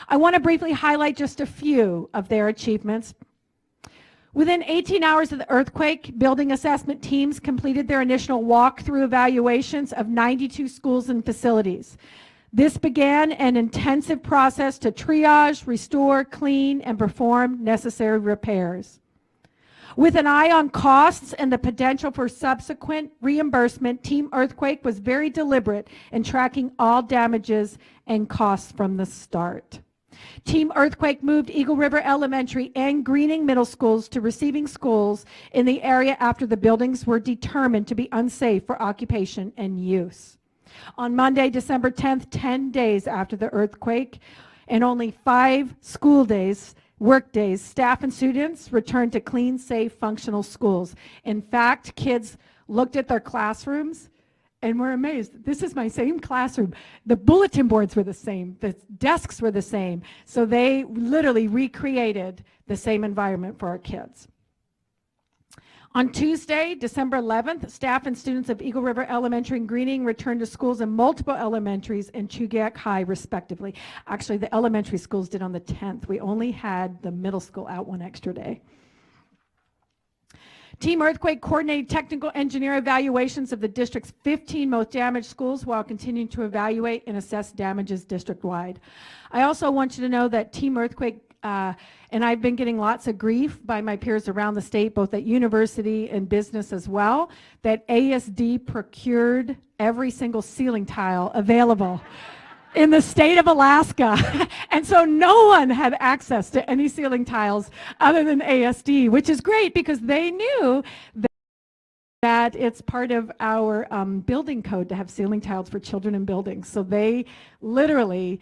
I want to briefly highlight just a few of their achievements. Within 18 hours of the earthquake, building assessment teams completed their initial walkthrough evaluations of 92 schools and facilities. This began an intensive process to triage, restore, clean, and perform necessary repairs. With an eye on costs and the potential for subsequent reimbursement, Team Earthquake was very deliberate in tracking all damages and costs from the start. Team Earthquake moved Eagle River Elementary and Greening Middle Schools to receiving schools in the area after the buildings were determined to be unsafe for occupation and use. On Monday, December 10th, 10 days after the earthquake, and only 5 school days, work days, staff and students returned to clean, safe, functional schools. In fact, kids looked at their classrooms and were amazed. This is my same classroom. The bulletin boards were the same. The desks were the same. So they literally recreated the same environment for our kids. On Tuesday, December 11th, staff and students of Eagle River Elementary and Greening returned to schools in multiple elementaries and Chugiak High, respectively. Actually, the elementary schools did on the 10th. We only had the middle school out one extra day. Team Earthquake coordinated technical engineer evaluations of the district's 15 most damaged schools while continuing to evaluate and assess damages district-wide. I also want you to know that Team Earthquake, and I've been getting lots of grief by my peers around the state, both at university and business as well, that ASD procured every single ceiling tile available in the state of Alaska. And so no one had access to any ceiling tiles other than ASD, which is great because they knew that it's part of our building code to have ceiling tiles for children in buildings. So they literally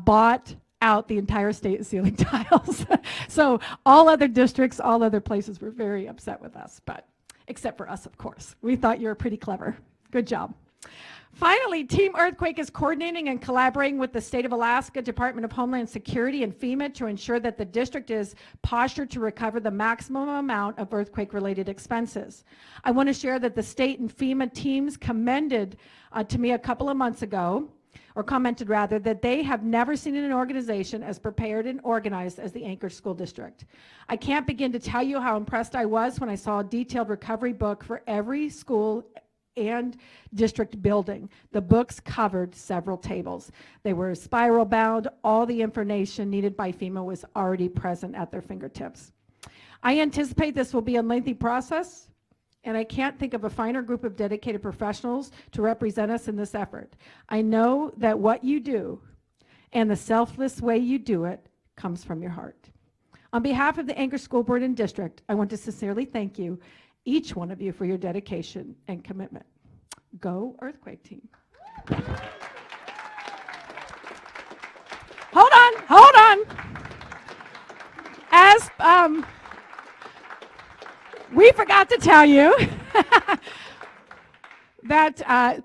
bought out the entire state of ceiling tiles. So all other districts, all other places were very upset with us, but except for us, of course. We thought you were pretty clever. Good job. Finally, Team Earthquake is coordinating and collaborating with the State of Alaska Department of Homeland Security and FEMA to ensure that the district is postured to recover the maximum amount of earthquake-related expenses. I want to share that the state and FEMA teams commented to me a couple of months ago, or commented rather, that they have never seen an organization as prepared and organized as the Anchorage School District. I can't begin to tell you how impressed I was when I saw a detailed recovery book for every school and district building. The books covered several tables. They were spiral bound. All the information needed by FEMA was already present at their fingertips. I anticipate this will be a lengthy process, and I can't think of a finer group of dedicated professionals to represent us in this effort. I know that what you do and the selfless way you do it comes from your heart. On behalf of the Anchorage School Board and District, I want to sincerely thank you, each one of you, for your dedication and commitment. Go Earthquake Team. Hold on. As we forgot to tell you that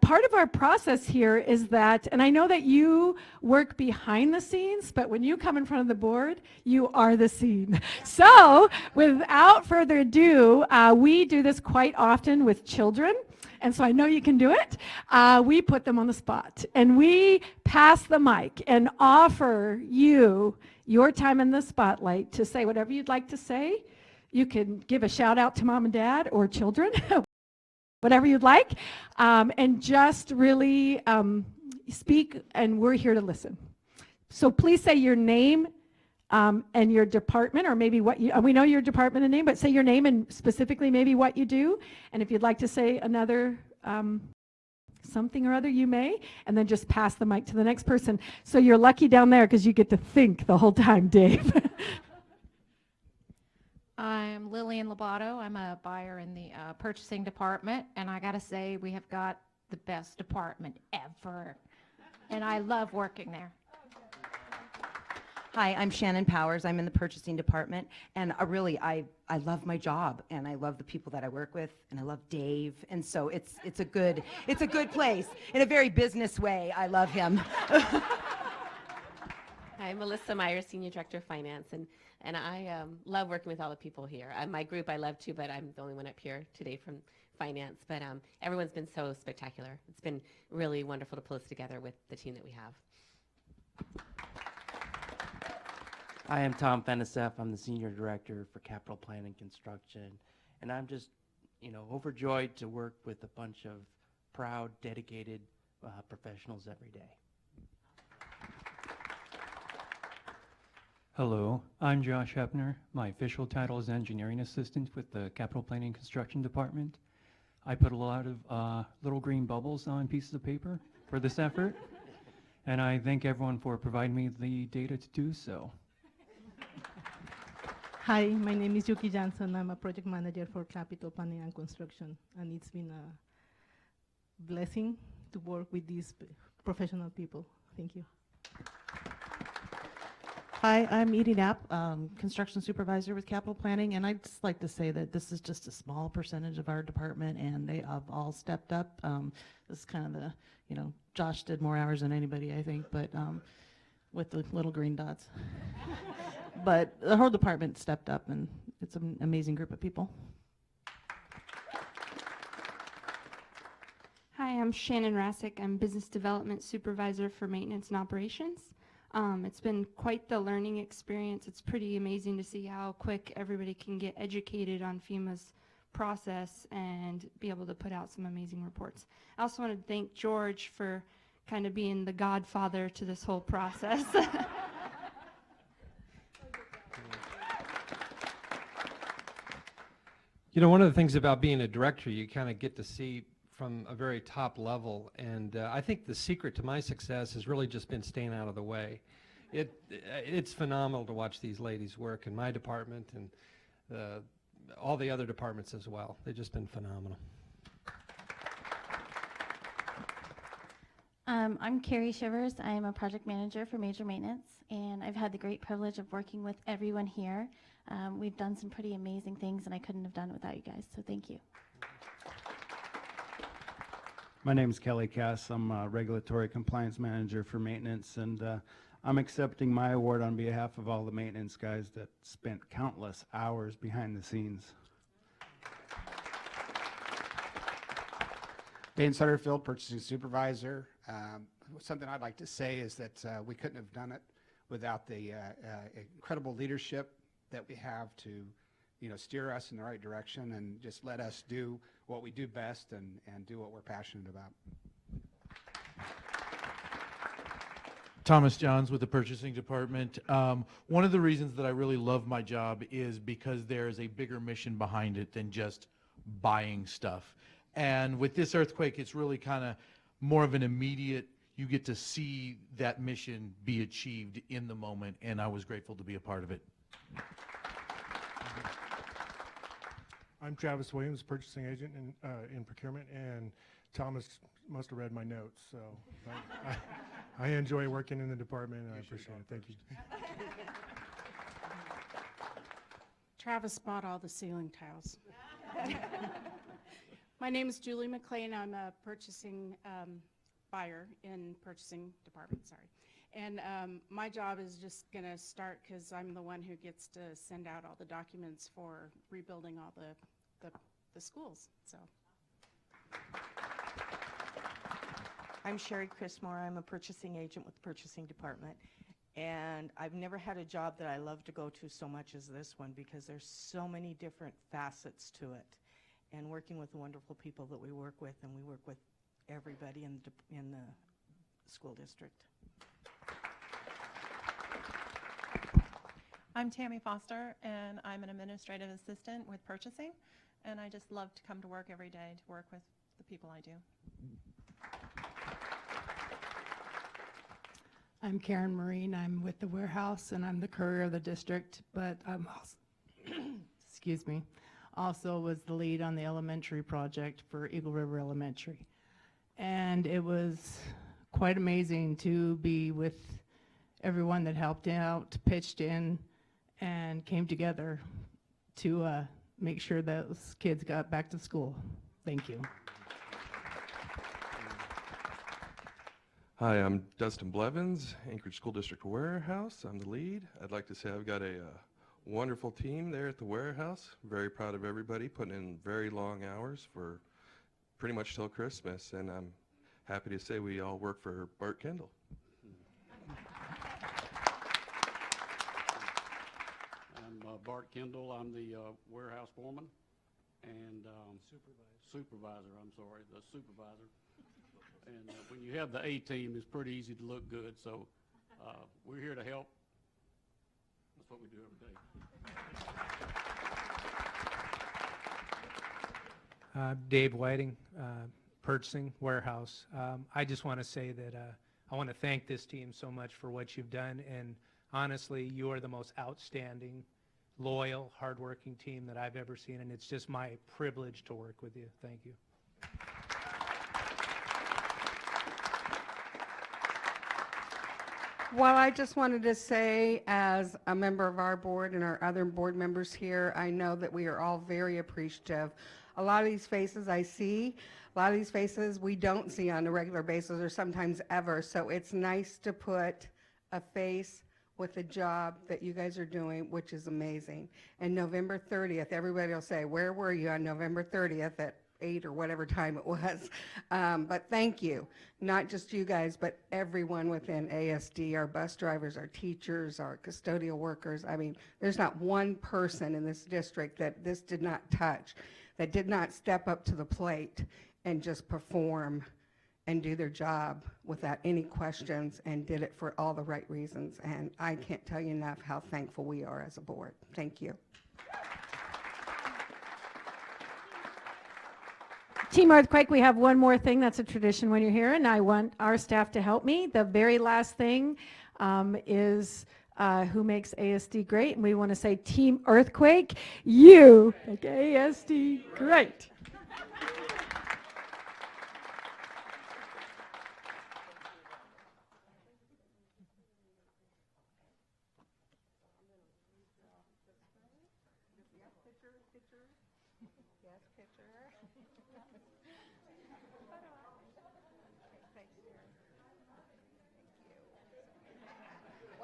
part of our process here is that, and I know that you work behind the scenes, but when you come in front of the board, you are the scene. So without further ado, we do this quite often with children. And so I know you can do it. We put them on the spot and we pass the mic and offer you your time in the spotlight to say whatever you'd like to say. You can give a shout out to mom and dad or children, whatever you'd like, and just really speak, and we're here to listen. So please say your name and your department, or maybe what you, we know your department and name, but say your name and specifically maybe what you do. And if you'd like to say another something or other, you may, and then just pass the mic to the next person. So you're lucky down there because you get to think the whole time, Dave. I'm Lillian Lobato. I'm a buyer in the purchasing department, and I gotta say, we have got the best department ever, and I love working there. Hi, I'm Shannon Powers. I'm in the purchasing department, and I love my job, and I love the people that I work with, and I love Dave, and so it's a good place in a very business way. I love him. I'm Melissa Meyer, Senior Director of Finance, and I love working with all the people here. My group I love too, but I'm the only one up here today from finance. But everyone's been so spectacular. It's been really wonderful to pull this together with the team that we have. I am Tom Fenisef. I'm the Senior Director for Capital Plan and Construction, and I'm just, overjoyed to work with a bunch of proud, dedicated professionals every day. Hello, I'm Josh Hepner. My official title is Engineering Assistant with the Capital Planning and Construction Department. I put a lot of little green bubbles on pieces of paper for this effort, and I thank everyone for providing me the data to do so. Hi, my name is Yuki Johnson. I'm a project manager for Capital Planning and Construction, and it's been a blessing to work with these professional people. Thank you. Hi, I'm Edie Knapp, Construction Supervisor with Capital Planning, and I'd just like to say that this is just a small percentage of our department, and they have all stepped up. This is kind of the, Josh did more hours than anybody, I think, but with the little green dots. But the whole department stepped up, and it's an amazing group of people. Hi, I'm Shannon Rassick. I'm Business Development Supervisor for Maintenance and Operations. It's been quite the learning experience. It's pretty amazing to see how quick everybody can get educated on FEMA's process and be able to put out some amazing reports. I also want to thank George for kind of being the godfather to this whole process. One of the things about being a director, you kind of get to see from a very top level, and I think the secret to my success has really just been staying out of the way. It's phenomenal to watch these ladies work in my department and all the other departments as well. They've just been phenomenal. I'm Carrie Shivers. I am a project manager for major maintenance, and I've had the great privilege of working with everyone here. We've done some pretty amazing things, and I couldn't have done it without you guys, so thank you. My name is Kelly Cass. I'm a regulatory compliance manager for maintenance, and I'm accepting my award on behalf of all the maintenance guys that spent countless hours behind the scenes. Dane Sutterfield, Purchasing Supervisor. Something I'd like to say is that we couldn't have done it without the incredible leadership that we have to steer us in the right direction and just let us do what we do best and do what we're passionate about. Thomas Johns with the Purchasing Department. One of the reasons that I really love my job is because there is a bigger mission behind it than just buying stuff. And with this earthquake, it's really kind of more of an immediate, you get to see that mission be achieved in the moment, and I was grateful to be a part of it. I'm Travis Williams, purchasing agent in procurement, and Thomas must have read my notes, so I enjoy working in the department, and I appreciate it. Thank you. Travis bought all the ceiling tiles. My name is Julie McLean. I'm a purchasing buyer in purchasing department, sorry. And my job is just going to start because I'm the one who gets to send out all the documents for rebuilding all the schools. So. I'm Sherry Chrismore. I'm a purchasing agent with the purchasing department. And I've never had a job that I love to go to so much as this one because there's so many different facets to it. And working with the wonderful people that we work with, and we work with everybody in the school district. I'm Tammy Foster, and I'm an administrative assistant with purchasing, and I just love to come to work every day to work with the people I do. I'm Karen Marine. I'm with the warehouse, and I'm the courier of the district, but I'm also, excuse me, also was the lead on the elementary project for Eagle River Elementary. And it was quite amazing to be with everyone that helped out, pitched in, and came together to make sure those kids got back to school. Thank you. Hi, I'm Dustin Blevins, Anchorage School District Warehouse. I'm the lead. I'd like to say I've got a wonderful team there at the warehouse. Very proud of everybody, putting in very long hours for pretty much till Christmas, and I'm happy to say we all work for Bart Kendall. I'm Bart Kendall. I'm the warehouse foreman and supervisor. I'm sorry, the supervisor. And when you have the A team, it's pretty easy to look good. So we're here to help. That's what we do every day. Dave Whiting, purchasing, warehouse. I just want to say that I want to thank this team so much for what you've done, and honestly, you are the most outstanding, loyal, hardworking team that I've ever seen, and it's just my privilege to work with you. Thank you. Well, I just wanted to say, as a member of our board and our other board members here, I know that we are all very appreciative. A lot of these faces I see, a lot of these faces we don't see on a regular basis or sometimes ever, so it's nice to put a face with the job that you guys are doing, which is amazing. And November 30th, everybody will say, where were you on November 30th at 8 or whatever time it was? But thank you, not just you guys, but everyone within ASD, our bus drivers, our teachers, our custodial workers. I mean, there's not one person in this district that this did not touch, that did not step up to the plate and just perform and do their job without any questions, and did it for all the right reasons. And I can't tell you enough how thankful we are as a board. Thank you. Team Earthquake, we have one more thing that's a tradition when you're here, and I want our staff to help me. The very last thing is who makes ASD great, and we want to say Team Earthquake, you make ASD great.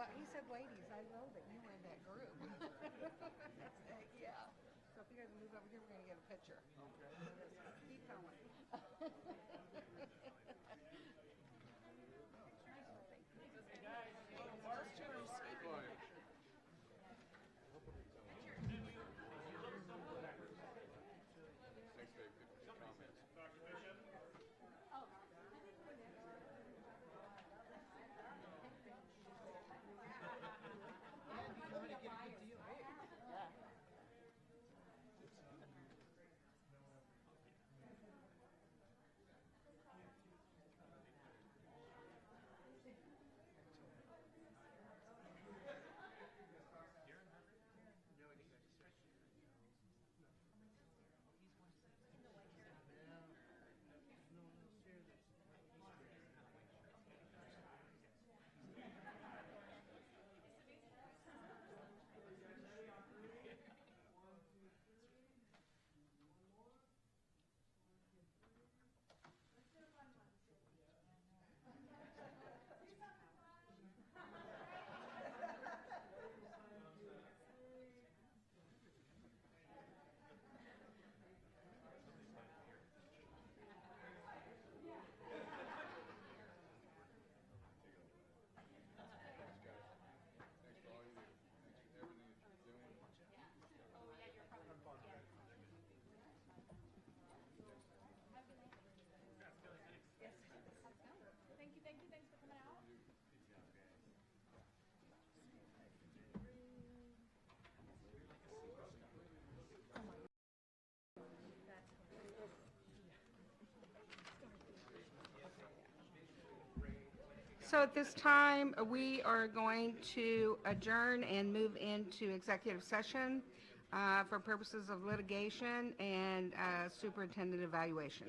Well, he said, ladies, I know that you were in that group. Yeah. So if you guys move over here, we're going to get a picture. Okay. Keep going. So at this time, we are going to adjourn and move into executive session for purposes of litigation and superintendent evaluation.